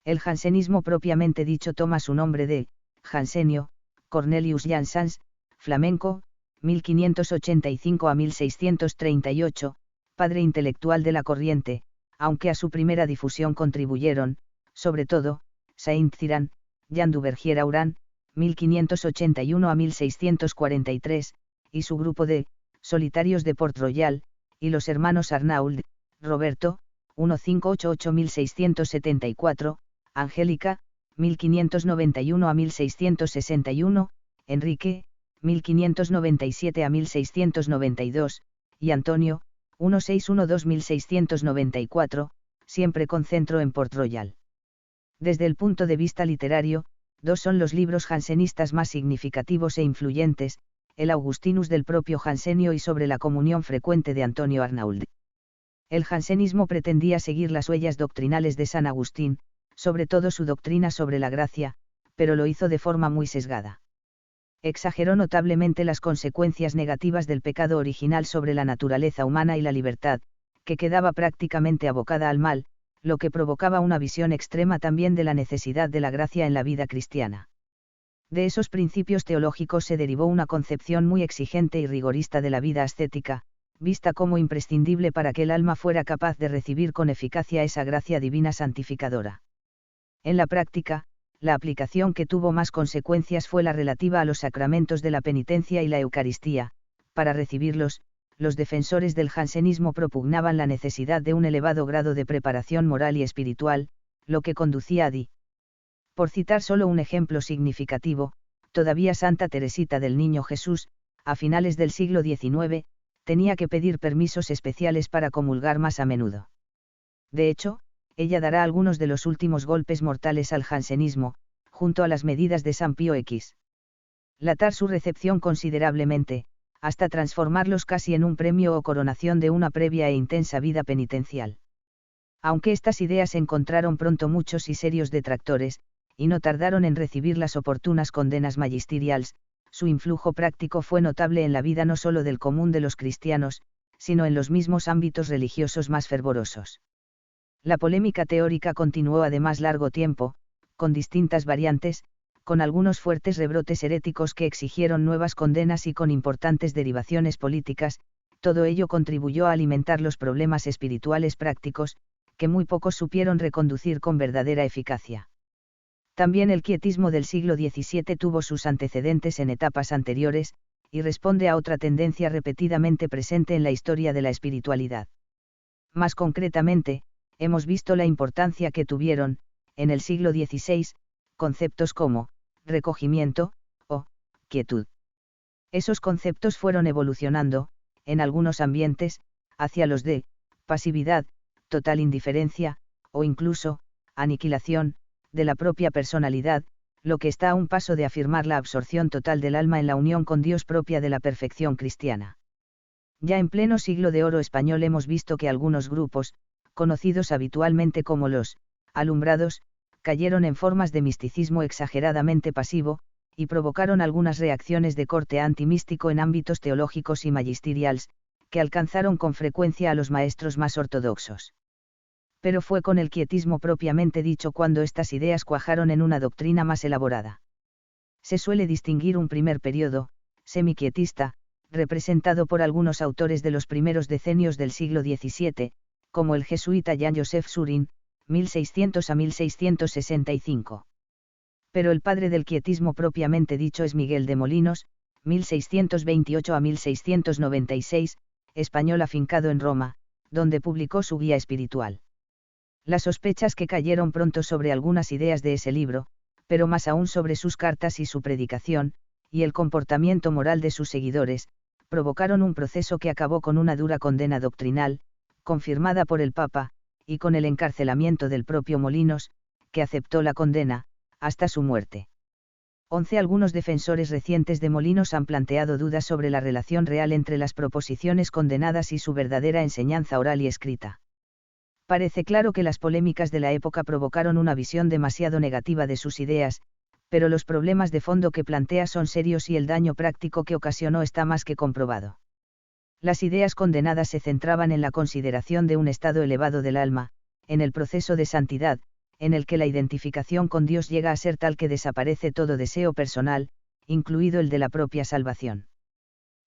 El jansenismo propiamente dicho toma su nombre de Jansenio, Cornelius Jansans, flamenco, 1585 a 1638, padre intelectual de la corriente, aunque a su primera difusión contribuyeron, sobre todo, Saint-Cyran, Jean Duvergier-Aurán, 1581 a 1643, y su grupo de solitarios de Port-Royal, y los hermanos Arnauld, Roberto, 1588-1674, Angélica, 1591 a 1661, Enrique, 1597 a 1692, y Antonio, 1612-1694, siempre con centro en Port-Royal. Desde el punto de vista literario, dos son los libros jansenistas más significativos e influyentes, el Augustinus del propio Jansenio y sobre la comunión frecuente de Antonio Arnauld. El jansenismo pretendía seguir las huellas doctrinales de San Agustín, sobre todo su doctrina sobre la gracia, pero lo hizo de forma muy sesgada. Exageró notablemente las consecuencias negativas del pecado original sobre la naturaleza humana y la libertad, que quedaba prácticamente abocada al mal, lo que provocaba una visión extrema también de la necesidad de la gracia en la vida cristiana. De esos principios teológicos se derivó una concepción muy exigente y rigorista de la vida ascética, vista como imprescindible para que el alma fuera capaz de recibir con eficacia esa gracia divina santificadora. En la práctica, la aplicación que tuvo más consecuencias fue la relativa a los sacramentos de la penitencia y la Eucaristía. Para recibirlos, los defensores del jansenismo propugnaban la necesidad de un elevado grado de preparación moral y espiritual, lo que conducía a Por citar solo un ejemplo significativo, todavía Santa Teresita del Niño Jesús, a finales del siglo XIX, tenía que pedir permisos especiales para comulgar más a menudo. De hecho, ella dará algunos de los últimos golpes mortales al jansenismo, junto a las medidas de San Pío X. Latar su recepción considerablemente, hasta transformarlos casi en un premio o coronación de una previa e intensa vida penitencial. Aunque estas ideas encontraron pronto muchos y serios detractores, y no tardaron en recibir las oportunas condenas magisteriales, su influjo práctico fue notable en la vida no solo del común de los cristianos, sino en los mismos ámbitos religiosos más fervorosos. La polémica teórica continuó además largo tiempo, con distintas variantes, con algunos fuertes rebrotes heréticos que exigieron nuevas condenas y con importantes derivaciones políticas, todo ello contribuyó a alimentar los problemas espirituales prácticos, que muy pocos supieron reconducir con verdadera eficacia. También el quietismo del siglo XVII tuvo sus antecedentes en etapas anteriores, y responde a otra tendencia repetidamente presente en la historia de la espiritualidad. Más concretamente, hemos visto la importancia que tuvieron, en el siglo XVI, conceptos como recogimiento o quietud. Esos conceptos fueron evolucionando, en algunos ambientes, hacia los de pasividad, total indiferencia, o incluso aniquilación, de la propia personalidad, lo que está a un paso de afirmar la absorción total del alma en la unión con Dios propia de la perfección cristiana. Ya en pleno siglo de oro español hemos visto que algunos grupos, conocidos habitualmente como los alumbrados, cayeron en formas de misticismo exageradamente pasivo, y provocaron algunas reacciones de corte antimístico en ámbitos teológicos y magisteriales, que alcanzaron con frecuencia a los maestros más ortodoxos. Pero fue con el quietismo propiamente dicho cuando estas ideas cuajaron en una doctrina más elaborada. Se suele distinguir un primer periodo, semiquietista, representado por algunos autores de los primeros decenios del siglo XVII, como el jesuita Jean-Joseph Surin, 1600 a 1665. Pero el padre del quietismo propiamente dicho es Miguel de Molinos, 1628 a 1696, español afincado en Roma, donde publicó su guía espiritual. Las sospechas que cayeron pronto sobre algunas ideas de ese libro, pero más aún sobre sus cartas y su predicación, y el comportamiento moral de sus seguidores, provocaron un proceso que acabó con una dura condena doctrinal, confirmada por el Papa, y con el encarcelamiento del propio Molinos, que aceptó la condena, hasta su muerte. 11. Algunos defensores recientes de Molinos han planteado dudas sobre la relación real entre las proposiciones condenadas y su verdadera enseñanza oral y escrita. Parece claro que las polémicas de la época provocaron una visión demasiado negativa de sus ideas, pero los problemas de fondo que plantea son serios y el daño práctico que ocasionó está más que comprobado. Las ideas condenadas se centraban en la consideración de un estado elevado del alma, en el proceso de santidad, en el que la identificación con Dios llega a ser tal que desaparece todo deseo personal, incluido el de la propia salvación.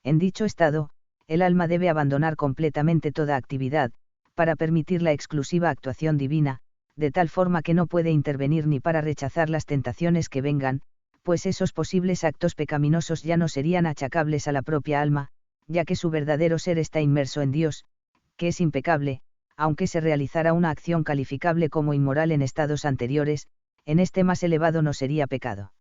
En dicho estado, el alma debe abandonar completamente toda actividad, para permitir la exclusiva actuación divina, de tal forma que no puede intervenir ni para rechazar las tentaciones que vengan, pues esos posibles actos pecaminosos ya no serían achacables a la propia alma, ya que su verdadero ser está inmerso en Dios, que es impecable, aunque se realizara una acción calificable como inmoral en estados anteriores, en este más elevado no sería pecado.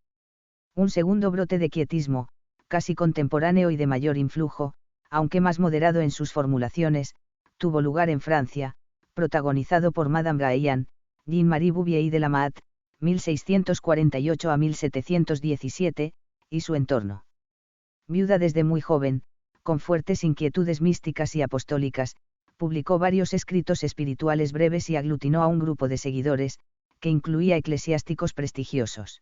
Un segundo brote de quietismo, casi contemporáneo y de mayor influjo, aunque más moderado en sus formulaciones, tuvo lugar en Francia, protagonizado por Madame Gaillan, Jean-Marie Bouvier de la Mat, 1648 a 1717, y su entorno. Viuda desde muy joven, con fuertes inquietudes místicas y apostólicas, publicó varios escritos espirituales breves y aglutinó a un grupo de seguidores, que incluía eclesiásticos prestigiosos.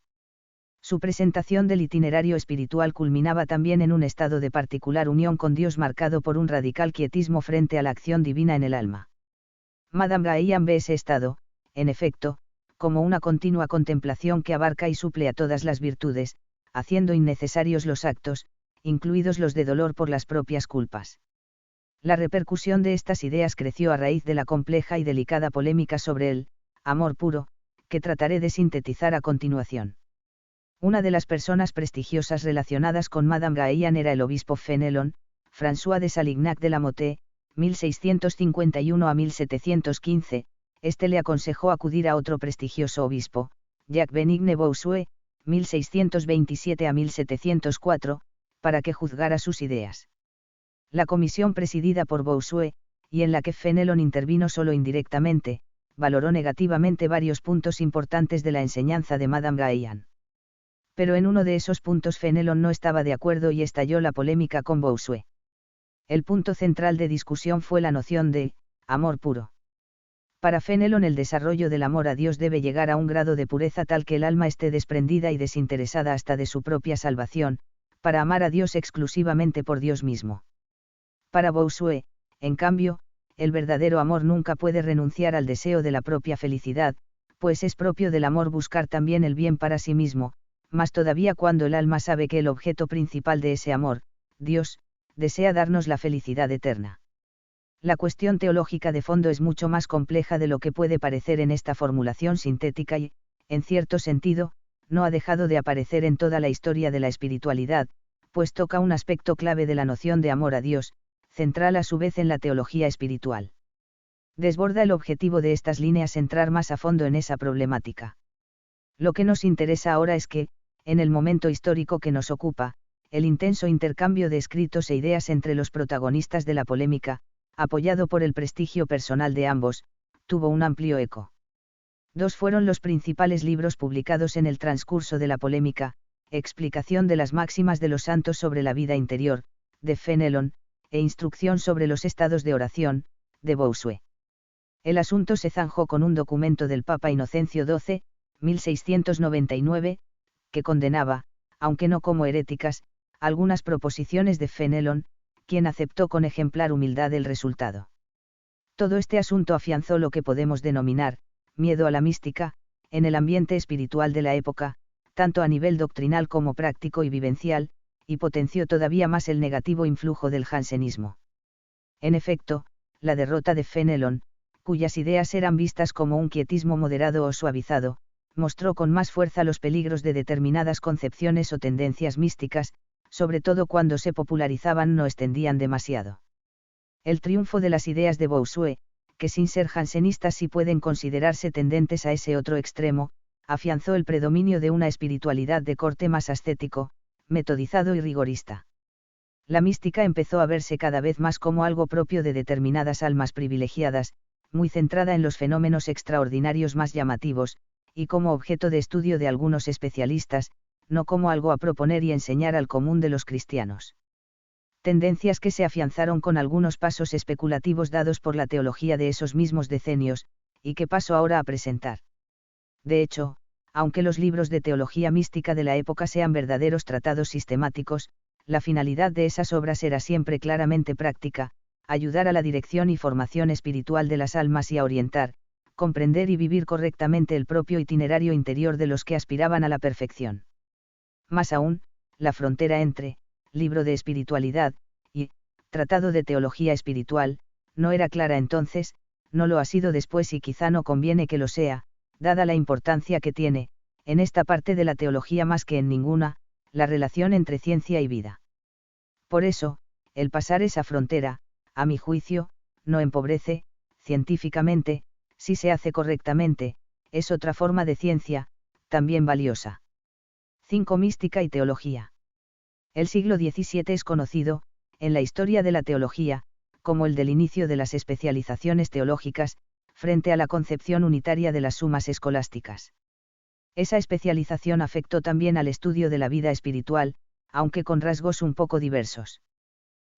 Su presentación del itinerario espiritual culminaba también en un estado de particular unión con Dios marcado por un radical quietismo frente a la acción divina en el alma. Madame Gaillan ve ese estado, en efecto, como una continua contemplación que abarca y suple a todas las virtudes, haciendo innecesarios los actos, incluidos los de dolor por las propias culpas. La repercusión de estas ideas creció a raíz de la compleja y delicada polémica sobre el amor puro, que trataré de sintetizar a continuación. Una de las personas prestigiosas relacionadas con Madame Gaillan era el obispo Fenelon, François de Salignac de la Motte, 1651 a 1715. Este le aconsejó acudir a otro prestigioso obispo, Jacques Benigne Bossuet, 1627 a 1704, para que juzgara sus ideas. La comisión presidida por Bossuet, y en la que Fenelon intervino solo indirectamente, valoró negativamente varios puntos importantes de la enseñanza de Madame Gaillan. Pero en uno de esos puntos Fenelon no estaba de acuerdo y estalló la polémica con Bossuet. El punto central de discusión fue la noción de amor puro. Para Fenelon el desarrollo del amor a Dios debe llegar a un grado de pureza tal que el alma esté desprendida y desinteresada hasta de su propia salvación, para amar a Dios exclusivamente por Dios mismo. Para Bossuet, en cambio, el verdadero amor nunca puede renunciar al deseo de la propia felicidad, pues es propio del amor buscar también el bien para sí mismo, más todavía cuando el alma sabe que el objeto principal de ese amor, Dios, desea darnos la felicidad eterna. La cuestión teológica de fondo es mucho más compleja de lo que puede parecer en esta formulación sintética y, en cierto sentido, no ha dejado de aparecer en toda la historia de la espiritualidad, pues toca un aspecto clave de la noción de amor a Dios, central a su vez en la teología espiritual. Desborda el objetivo de estas líneas entrar más a fondo en esa problemática. Lo que nos interesa ahora es que, en el momento histórico que nos ocupa, el intenso intercambio de escritos e ideas entre los protagonistas de la polémica, apoyado por el prestigio personal de ambos, tuvo un amplio eco. Dos fueron los principales libros publicados en el transcurso de la polémica: Explicación de las máximas de los santos sobre la vida interior, de Fenelon, e Instrucción sobre los estados de oración, de Bossuet. El asunto se zanjó con un documento del Papa Inocencio XII, 1699, que condenaba, aunque no como heréticas, algunas proposiciones de Fenelon, quien aceptó con ejemplar humildad el resultado. Todo este asunto afianzó lo que podemos denominar miedo a la mística, en el ambiente espiritual de la época, tanto a nivel doctrinal como práctico y vivencial, y potenció todavía más el negativo influjo del jansenismo. En efecto, la derrota de Fenelon, cuyas ideas eran vistas como un quietismo moderado o suavizado, mostró con más fuerza los peligros de determinadas concepciones o tendencias místicas, sobre todo cuando se popularizaban o extendían demasiado. El triunfo de las ideas de Bossuet, que sin ser jansenistas sí pueden considerarse tendentes a ese otro extremo, afianzó el predominio de una espiritualidad de corte más ascético, metodizado y rigorista. La mística empezó a verse cada vez más como algo propio de determinadas almas privilegiadas, muy centrada en los fenómenos extraordinarios más llamativos, y como objeto de estudio de algunos especialistas, no como algo a proponer y enseñar al común de los cristianos. Tendencias que se afianzaron con algunos pasos especulativos dados por la teología de esos mismos decenios, y que paso ahora a presentar. De hecho, aunque los libros de teología mística de la época sean verdaderos tratados sistemáticos, la finalidad de esas obras era siempre claramente práctica, ayudar a la dirección y formación espiritual de las almas y a orientar, comprender y vivir correctamente el propio itinerario interior de los que aspiraban a la perfección. Más aún, la frontera entre libro de espiritualidad y tratado de teología espiritual no era clara entonces, no lo ha sido después y quizá no conviene que lo sea, dada la importancia que tiene, en esta parte de la teología más que en ninguna, la relación entre ciencia y vida. Por eso, el pasar esa frontera, a mi juicio, no empobrece, científicamente, si se hace correctamente, es otra forma de ciencia, también valiosa. 5. Mística y teología. El siglo XVII es conocido, en la historia de la teología, como el del inicio de las especializaciones teológicas, frente a la concepción unitaria de las sumas escolásticas. Esa especialización afectó también al estudio de la vida espiritual, aunque con rasgos un poco diversos.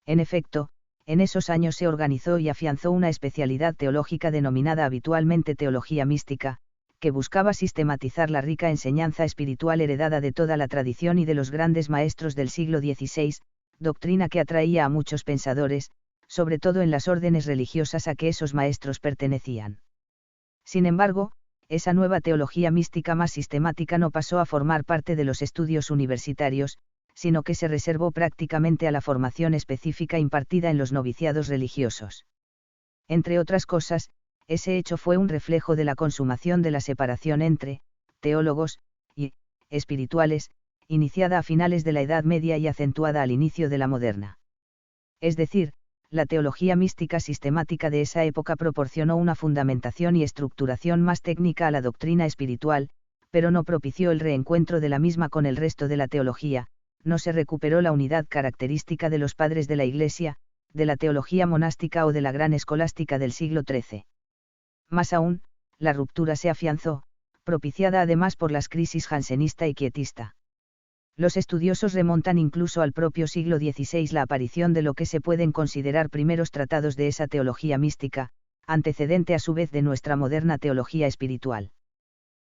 En efecto, en esos años se organizó y afianzó una especialidad teológica denominada habitualmente teología mística, que buscaba sistematizar la rica enseñanza espiritual heredada de toda la tradición y de los grandes maestros del siglo XVI, doctrina que atraía a muchos pensadores, sobre todo en las órdenes religiosas a que esos maestros pertenecían. Sin embargo, esa nueva teología mística más sistemática no pasó a formar parte de los estudios universitarios, sino que se reservó prácticamente a la formación específica impartida en los noviciados religiosos. Entre otras cosas, ese hecho fue un reflejo de la consumación de la separación entre teólogos y espirituales, iniciada a finales de la Edad Media y acentuada al inicio de la moderna. Es decir, la teología mística sistemática de esa época proporcionó una fundamentación y estructuración más técnica a la doctrina espiritual, pero no propició el reencuentro de la misma con el resto de la teología, no se recuperó la unidad característica de los padres de la Iglesia, de la teología monástica o de la gran escolástica del siglo XIII. Más aún, la ruptura se afianzó, propiciada además por las crisis jansenista y quietista. Los estudiosos remontan incluso al propio siglo XVI la aparición de lo que se pueden considerar primeros tratados de esa teología mística, antecedente a su vez de nuestra moderna teología espiritual.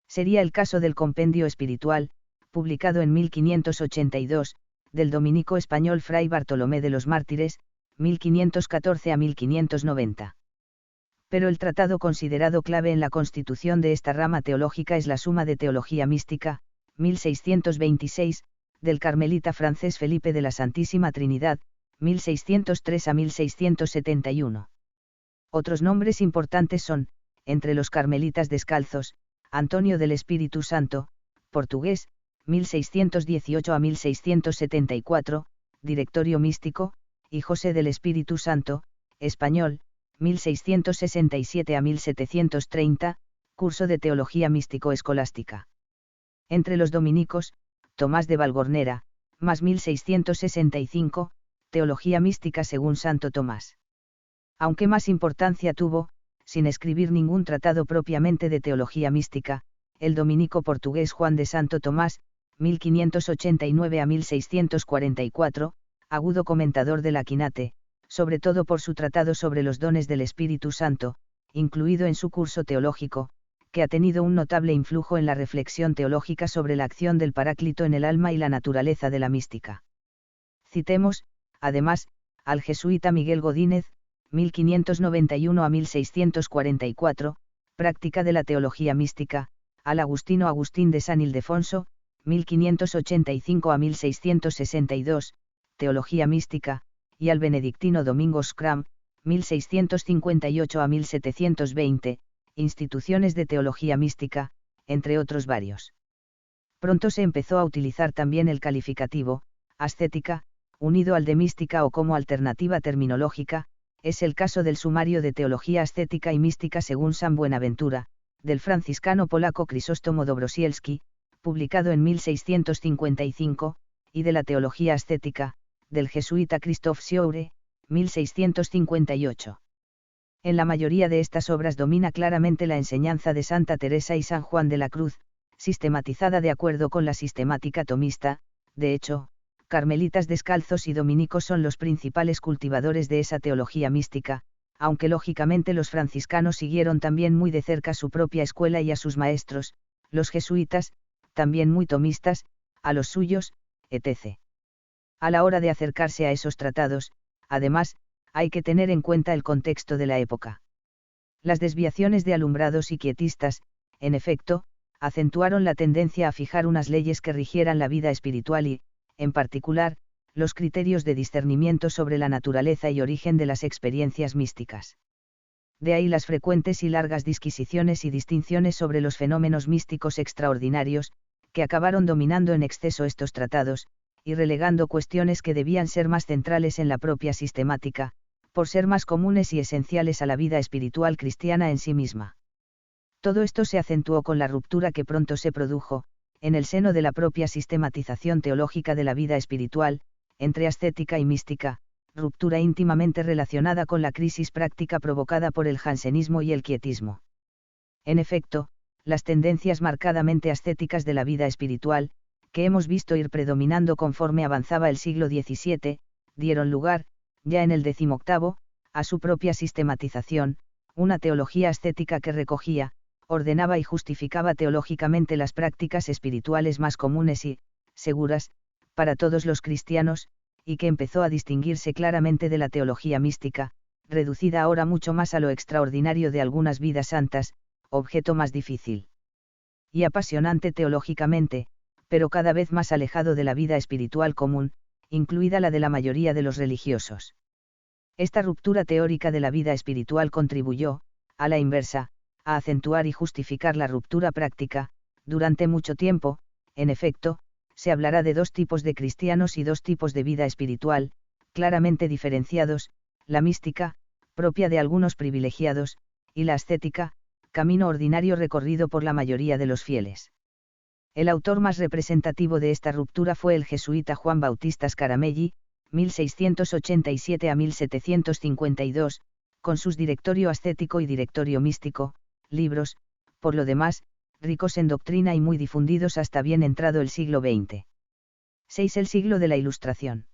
Sería el caso del Compendio Espiritual, publicado en 1582, del dominico español Fray Bartolomé de los Mártires, 1514 a 1590. Pero el tratado considerado clave en la constitución de esta rama teológica es la Suma de Teología Mística, 1626, del carmelita francés Felipe de la Santísima Trinidad, 1603 a 1671. Otros nombres importantes son, entre los carmelitas descalzos, Antonio del Espíritu Santo, portugués, 1618 a 1674, Directorio Místico, y José del Espíritu Santo, español, 1667 a 1730, curso de Teología Místico-Escolástica. Entre los dominicos, Tomás de Valgornera, más 1665, Teología Mística según Santo Tomás. Aunque más importancia tuvo, sin escribir ningún tratado propiamente de teología mística, el dominico portugués Juan de Santo Tomás, 1589 a 1644, agudo comentador de la Quinate, sobre todo por su tratado sobre los dones del Espíritu Santo, incluido en su curso teológico, que ha tenido un notable influjo en la reflexión teológica sobre la acción del Paráclito en el alma y la naturaleza de la mística. Citemos, además, al jesuita Miguel Godínez, 1591 a 1644, Práctica de la Teología Mística, al agustino Agustín de San Ildefonso, 1585 a 1662, Teología Mística, y al benedictino Domingo Scram, 1658 a 1720, Instituciones de Teología Mística, entre otros varios. Pronto se empezó a utilizar también el calificativo, ascética, unido al de mística o como alternativa terminológica, es el caso del Sumario de Teología Ascética y Mística según San Buenaventura, del franciscano polaco Crisóstomo Dobrosielski, publicado en 1655, y de la Teología Ascética, del jesuita Christoph Sjöre, 1658. En la mayoría de estas obras domina claramente la enseñanza de Santa Teresa y San Juan de la Cruz, sistematizada de acuerdo con la sistemática tomista. De hecho, carmelitas descalzos y dominicos son los principales cultivadores de esa teología mística, aunque lógicamente los franciscanos siguieron también muy de cerca su propia escuela y a sus maestros, los jesuitas, también muy tomistas, a los suyos, etc. A la hora de acercarse a esos tratados, además, hay que tener en cuenta el contexto de la época. Las desviaciones de alumbrados y quietistas, en efecto, acentuaron la tendencia a fijar unas leyes que rigieran la vida espiritual y, en particular, los criterios de discernimiento sobre la naturaleza y origen de las experiencias místicas. De ahí las frecuentes y largas disquisiciones y distinciones sobre los fenómenos místicos extraordinarios, que acabaron dominando en exceso estos tratados, y relegando cuestiones que debían ser más centrales en la propia sistemática, por ser más comunes y esenciales a la vida espiritual cristiana en sí misma. Todo esto se acentuó con la ruptura que pronto se produjo, en el seno de la propia sistematización teológica de la vida espiritual, entre ascética y mística, ruptura íntimamente relacionada con la crisis práctica provocada por el jansenismo y el quietismo. En efecto, las tendencias marcadamente ascéticas de la vida espiritual, que hemos visto ir predominando conforme avanzaba el siglo XVII, dieron lugar, ya en el XVIII, a su propia sistematización, una teología ascética que recogía, ordenaba y justificaba teológicamente las prácticas espirituales más comunes y, seguras, para todos los cristianos, y que empezó a distinguirse claramente de la teología mística, reducida ahora mucho más a lo extraordinario de algunas vidas santas, objeto más difícil y apasionante teológicamente, pero cada vez más alejado de la vida espiritual común, incluida la de la mayoría de los religiosos. Esta ruptura teórica de la vida espiritual contribuyó, a la inversa, a acentuar y justificar la ruptura práctica. Durante mucho tiempo, en efecto, se hablará de dos tipos de cristianos y dos tipos de vida espiritual, claramente diferenciados, la mística, propia de algunos privilegiados, y la ascética, camino ordinario recorrido por la mayoría de los fieles. El autor más representativo de esta ruptura fue el jesuita Juan Bautista Scaramelli, 1687 a 1752, con sus Directorio ascético y Directorio místico, libros, por lo demás, ricos en doctrina y muy difundidos hasta bien entrado el siglo XX. 6. El siglo de la Ilustración.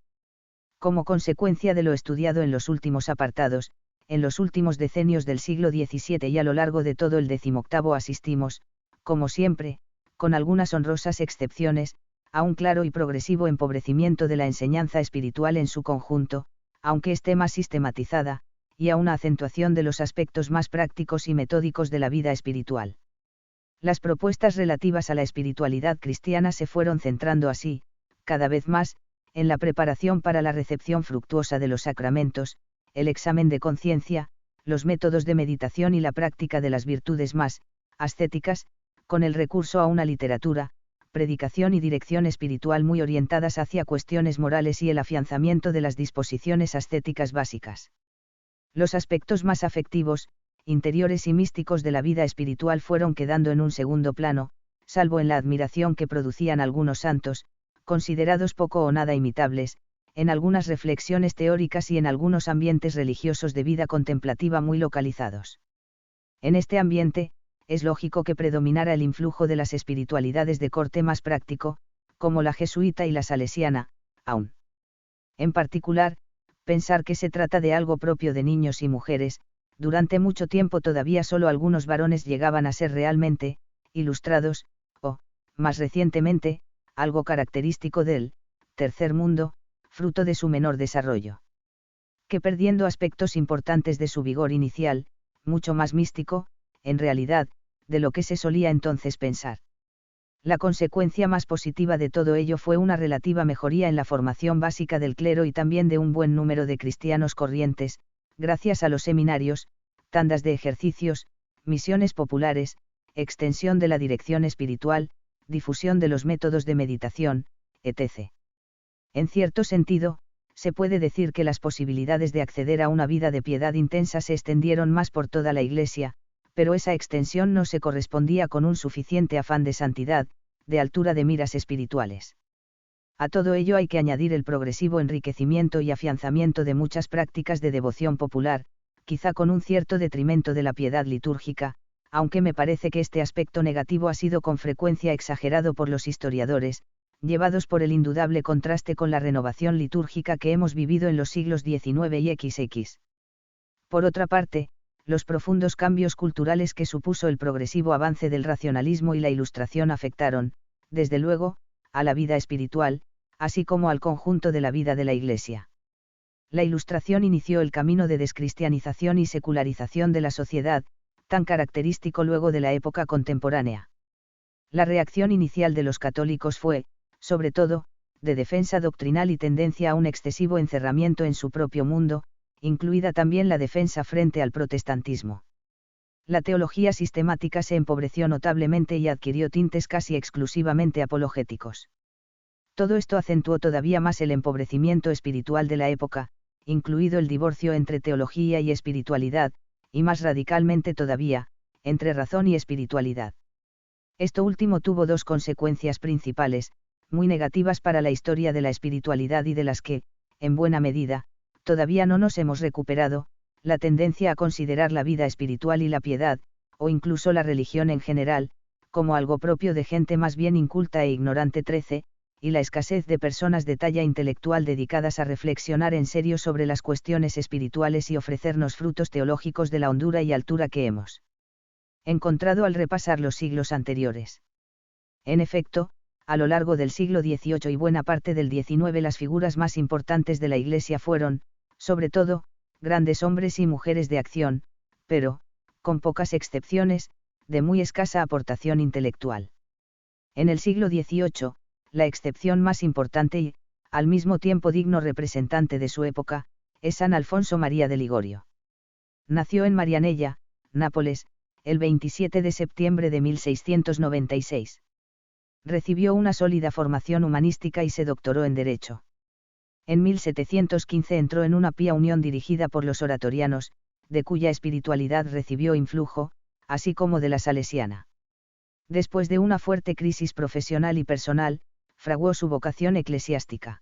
Como consecuencia de lo estudiado en los últimos apartados, en los últimos decenios del siglo XVII y a lo largo de todo el XVIII asistimos, como siempre, con algunas honrosas excepciones, a un claro y progresivo empobrecimiento de la enseñanza espiritual en su conjunto, aunque esté más sistematizada, y a una acentuación de los aspectos más prácticos y metódicos de la vida espiritual. Las propuestas relativas a la espiritualidad cristiana se fueron centrando así, cada vez más, en la preparación para la recepción fructuosa de los sacramentos, el examen de conciencia, los métodos de meditación y la práctica de las virtudes más ascéticas, con el recurso a una literatura, predicación y dirección espiritual muy orientadas hacia cuestiones morales y el afianzamiento de las disposiciones ascéticas básicas. Los aspectos más afectivos, interiores y místicos de la vida espiritual fueron quedando en un segundo plano, salvo en la admiración que producían algunos santos, considerados poco o nada imitables, en algunas reflexiones teóricas y en algunos ambientes religiosos de vida contemplativa muy localizados. En este ambiente, es lógico que predominara el influjo de las espiritualidades de corte más práctico, como la jesuita y la salesiana, aún. En particular, pensar que se trata de algo propio de niños y mujeres, durante mucho tiempo todavía solo algunos varones llegaban a ser realmente ilustrados, o, más recientemente, algo característico del tercer mundo, fruto de su menor desarrollo. Que perdiendo aspectos importantes de su vigor inicial, mucho más místico, en realidad, de lo que se solía entonces pensar. La consecuencia más positiva de todo ello fue una relativa mejoría en la formación básica del clero y también de un buen número de cristianos corrientes, gracias a los seminarios, tandas de ejercicios, misiones populares, extensión de la dirección espiritual, difusión de los métodos de meditación, etc. En cierto sentido, se puede decir que las posibilidades de acceder a una vida de piedad intensa se extendieron más por toda la Iglesia, pero esa extensión no se correspondía con un suficiente afán de santidad, de altura de miras espirituales. A todo ello hay que añadir el progresivo enriquecimiento y afianzamiento de muchas prácticas de devoción popular, quizá con un cierto detrimento de la piedad litúrgica, aunque me parece que este aspecto negativo ha sido con frecuencia exagerado por los historiadores, llevados por el indudable contraste con la renovación litúrgica que hemos vivido en los siglos XIX y XX. Por otra parte, los profundos cambios culturales que supuso el progresivo avance del racionalismo y la Ilustración afectaron, desde luego, a la vida espiritual, así como al conjunto de la vida de la Iglesia. La Ilustración inició el camino de descristianización y secularización de la sociedad, tan característico luego de la época contemporánea. La reacción inicial de los católicos fue, sobre todo, de defensa doctrinal y tendencia a un excesivo encerramiento en su propio mundo, incluida también la defensa frente al protestantismo. La teología sistemática se empobreció notablemente y adquirió tintes casi exclusivamente apologéticos. Todo esto acentuó todavía más el empobrecimiento espiritual de la época, incluido el divorcio entre teología y espiritualidad, y más radicalmente todavía, entre razón y espiritualidad. Esto último tuvo dos consecuencias principales, muy negativas para la historia de la espiritualidad y de las que, en buena medida, todavía no nos hemos recuperado, la tendencia a considerar la vida espiritual y la piedad, o incluso la religión en general, como algo propio de gente más bien inculta e ignorante. 13, y la escasez de personas de talla intelectual dedicadas a reflexionar en serio sobre las cuestiones espirituales y ofrecernos frutos teológicos de la hondura y altura que hemos encontrado al repasar los siglos anteriores. En efecto, a lo largo del siglo XVIII y buena parte del XIX las figuras más importantes de la Iglesia fueron, sobre todo, grandes hombres y mujeres de acción, pero, con pocas excepciones, de muy escasa aportación intelectual. En el siglo XVIII, la excepción más importante y, al mismo tiempo digno representante de su época, es San Alfonso María de Ligorio. Nació en Marianella, Nápoles, el 27 de septiembre de 1696. Recibió una sólida formación humanística y se doctoró en Derecho. En 1715 entró en una pía unión dirigida por los oratorianos, de cuya espiritualidad recibió influjo, así como de la salesiana. Después de una fuerte crisis profesional y personal, fraguó su vocación eclesiástica.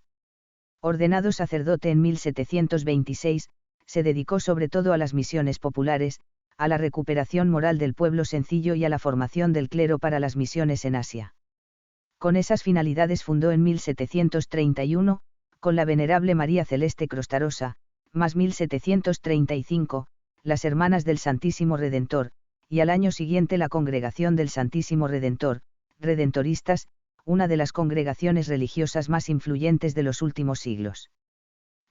Ordenado sacerdote en 1726, se dedicó sobre todo a las misiones populares, a la recuperación moral del pueblo sencillo y a la formación del clero para las misiones en Asia. Con esas finalidades fundó en 1731, con la venerable María Celeste Crostarosa, más 1735, las Hermanas del Santísimo Redentor, y al año siguiente la Congregación del Santísimo Redentor, redentoristas, una de las congregaciones religiosas más influyentes de los últimos siglos.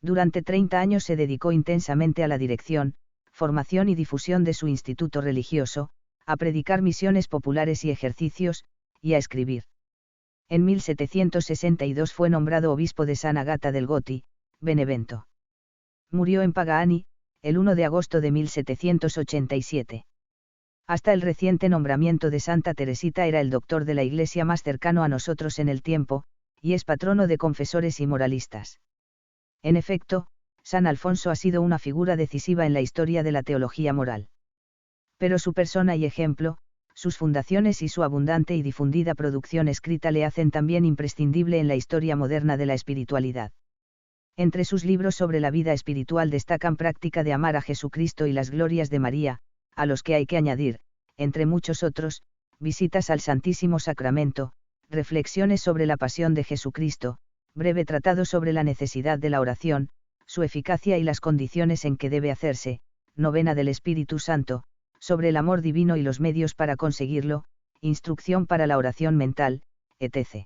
Durante 30 años se dedicó intensamente a la dirección, formación y difusión de su instituto religioso, a predicar misiones populares y ejercicios, y a escribir. En 1762 fue nombrado obispo de San Agata del Goti, Benevento. Murió en Pagaani, el 1 de agosto de 1787. Hasta el reciente nombramiento de Santa Teresita era el doctor de la Iglesia más cercano a nosotros en el tiempo, y es patrono de confesores y moralistas. En efecto, San Alfonso ha sido una figura decisiva en la historia de la teología moral. Pero su persona y ejemplo, sus fundaciones y su abundante y difundida producción escrita le hacen también imprescindible en la historia moderna de la espiritualidad. Entre sus libros sobre la vida espiritual destacan Práctica de amar a Jesucristo y las glorias de María, a los que hay que añadir, entre muchos otros, Visitas al Santísimo Sacramento, Reflexiones sobre la Pasión de Jesucristo, breve tratado sobre la necesidad de la oración, su eficacia y las condiciones en que debe hacerse, Novena del Espíritu Santo, sobre el amor divino y los medios para conseguirlo, Instrucción para la oración mental, etc.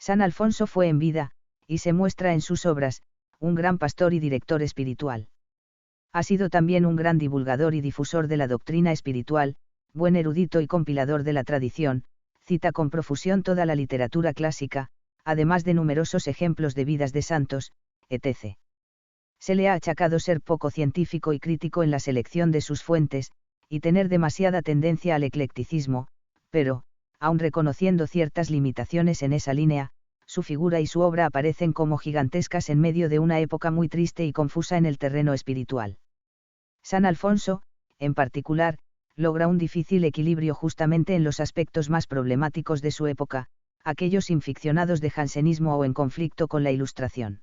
San Alfonso fue en vida, y se muestra en sus obras, un gran pastor y director espiritual. Ha sido también un gran divulgador y difusor de la doctrina espiritual, buen erudito y compilador de la tradición, cita con profusión toda la literatura clásica, además de numerosos ejemplos de vidas de santos, etc. Se le ha achacado ser poco científico y crítico en la selección de sus fuentes, y tener demasiada tendencia al eclecticismo, pero, aun reconociendo ciertas limitaciones en esa línea, su figura y su obra aparecen como gigantescas en medio de una época muy triste y confusa en el terreno espiritual. San Alfonso, en particular, logra un difícil equilibrio justamente en los aspectos más problemáticos de su época, aquellos inficcionados de jansenismo o en conflicto con la Ilustración.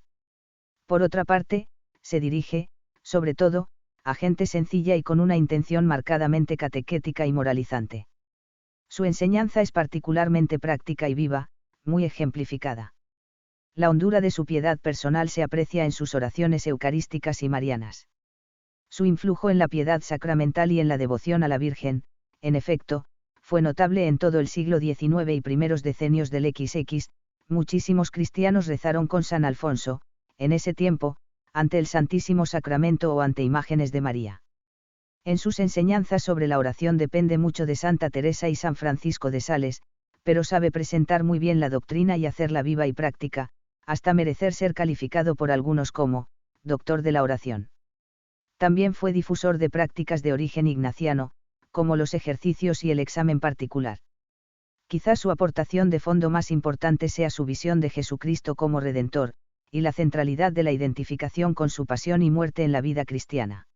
Por otra parte, se dirige, sobre todo, gente sencilla y con una intención marcadamente catequética y moralizante. Su enseñanza es particularmente práctica y viva, muy ejemplificada. La hondura de su piedad personal se aprecia en sus oraciones eucarísticas y marianas. Su influjo en la piedad sacramental y en la devoción a la Virgen, en efecto, fue notable en todo el siglo XIX y primeros decenios del XX. Muchísimos cristianos rezaron con San Alfonso, en ese tiempo, ante el Santísimo Sacramento o ante imágenes de María. En sus enseñanzas sobre la oración depende mucho de Santa Teresa y San Francisco de Sales, pero sabe presentar muy bien la doctrina y hacerla viva y práctica, hasta merecer ser calificado por algunos como doctor de la oración. También fue difusor de prácticas de origen ignaciano, como los ejercicios y el examen particular. Quizás su aportación de fondo más importante sea su visión de Jesucristo como Redentor, y la centralidad de la identificación con su pasión y muerte en la vida cristiana.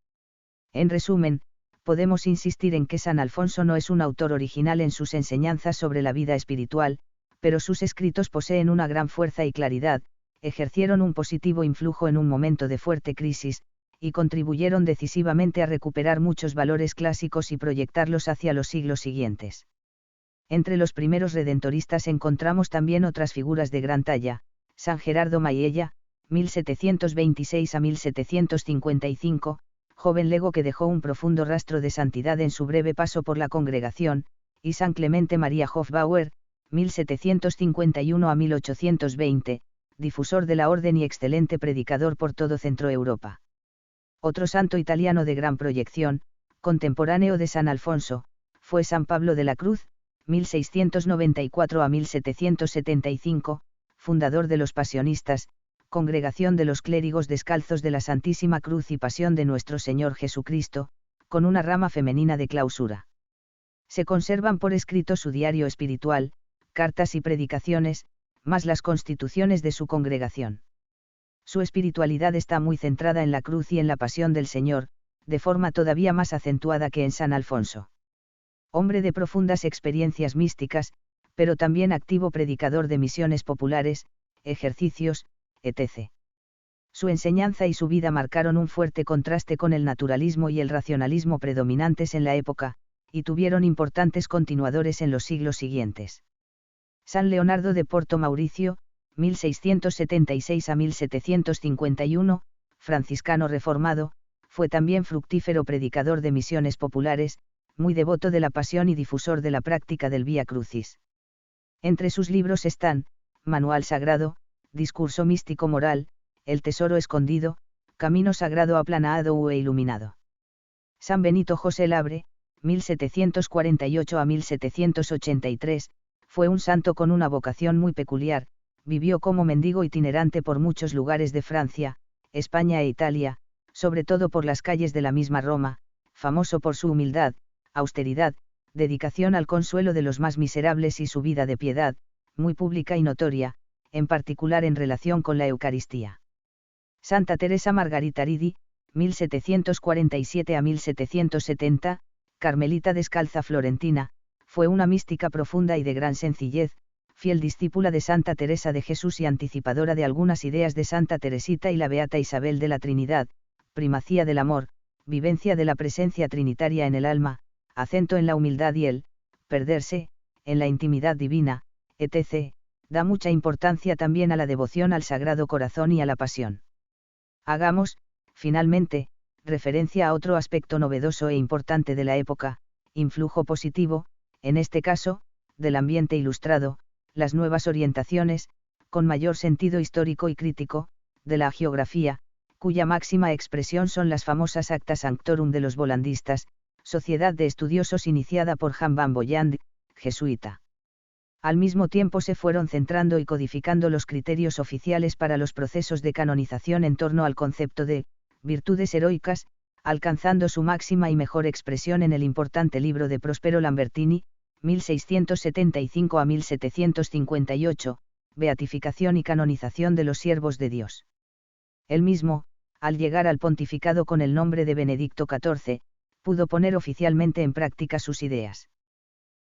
En resumen, podemos insistir en que San Alfonso no es un autor original en sus enseñanzas sobre la vida espiritual, pero sus escritos poseen una gran fuerza y claridad, ejercieron un positivo influjo en un momento de fuerte crisis, y contribuyeron decisivamente a recuperar muchos valores clásicos y proyectarlos hacia los siglos siguientes. Entre los primeros redentoristas encontramos también otras figuras de gran talla: San Gerardo Maiella, 1726 a 1755, joven lego que dejó un profundo rastro de santidad en su breve paso por la congregación, y San Clemente María Hofbauer, 1751 a 1820, difusor de la orden y excelente predicador por todo Centroeuropa. Otro santo italiano de gran proyección, contemporáneo de San Alfonso, fue San Pablo de la Cruz, 1694 a 1775, fundador de los Pasionistas, Congregación de los Clérigos Descalzos de la Santísima Cruz y Pasión de Nuestro Señor Jesucristo, con una rama femenina de clausura. Se conservan por escrito su diario espiritual, cartas y predicaciones, más las constituciones de su congregación. Su espiritualidad está muy centrada en la cruz y en la pasión del Señor, de forma todavía más acentuada que en San Alfonso. Hombre de profundas experiencias místicas, pero también activo predicador de misiones populares, ejercicios, etc. Su enseñanza y su vida marcaron un fuerte contraste con el naturalismo y el racionalismo predominantes en la época, y tuvieron importantes continuadores en los siglos siguientes. San Leonardo de Porto Mauricio, 1676 a 1751, franciscano reformado, fue también fructífero predicador de misiones populares, muy devoto de la pasión y difusor de la práctica del Vía Crucis. Entre sus libros están: Manual Sagrado, Discurso Místico Moral, El Tesoro Escondido, Camino Sagrado Aplanado e Iluminado. San Benito José Labre, 1748 a 1783, fue un santo con una vocación muy peculiar, vivió como mendigo itinerante por muchos lugares de Francia, España e Italia, sobre todo por las calles de la misma Roma, famoso por su humildad, austeridad, dedicación al consuelo de los más miserables y su vida de piedad, muy pública y notoria, en particular en relación con la Eucaristía. Santa Teresa Margarita Ridi, 1747 a 1770, carmelita descalza florentina, fue una mística profunda y de gran sencillez, fiel discípula de Santa Teresa de Jesús y anticipadora de algunas ideas de Santa Teresita y la Beata Isabel de la Trinidad: primacía del amor, vivencia de la presencia trinitaria en el alma, acento en la humildad y el perderse en la intimidad divina, etc. Da mucha importancia también a la devoción al Sagrado Corazón y a la Pasión. Hagamos, finalmente, referencia a otro aspecto novedoso e importante de la época: influjo positivo, en este caso, del ambiente ilustrado, las nuevas orientaciones, con mayor sentido histórico y crítico, de la hagiografía, cuya máxima expresión son las famosas Acta Sanctorum de los Volandistas, sociedad de estudiosos iniciada por Jan van Boyand, jesuita. Al mismo tiempo se fueron centrando y codificando los criterios oficiales para los procesos de canonización en torno al concepto de virtudes heroicas, alcanzando su máxima y mejor expresión en el importante libro de Prospero Lambertini, 1675 a 1758, Beatificación y canonización de los siervos de Dios. Él mismo, al llegar al pontificado con el nombre de Benedicto XIV, pudo poner oficialmente en práctica sus ideas.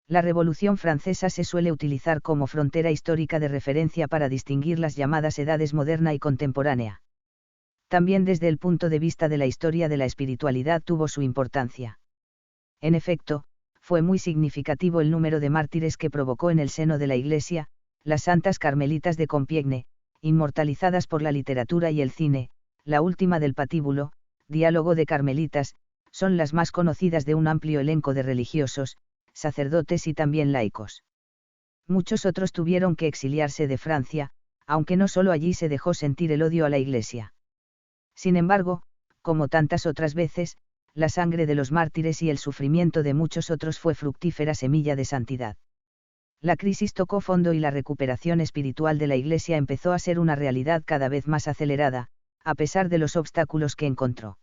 La Revolución Francesa se suele utilizar como frontera histórica de referencia para distinguir las llamadas edades moderna y contemporánea. También desde el punto de vista de la historia de la espiritualidad tuvo su importancia. En efecto, fue muy significativo el número de mártires que provocó en el seno de la Iglesia, las santas carmelitas de Compiègne, inmortalizadas por la literatura y el cine, la última del patíbulo, Diálogo de Carmelitas, son las más conocidas de un amplio elenco de religiosos, sacerdotes y también laicos. Muchos otros tuvieron que exiliarse de Francia, aunque no solo allí se dejó sentir el odio a la Iglesia. Sin embargo, como tantas otras veces, la sangre de los mártires y el sufrimiento de muchos otros fue fructífera semilla de santidad. La crisis tocó fondo y la recuperación espiritual de la Iglesia empezó a ser una realidad cada vez más acelerada, a pesar de los obstáculos que encontró.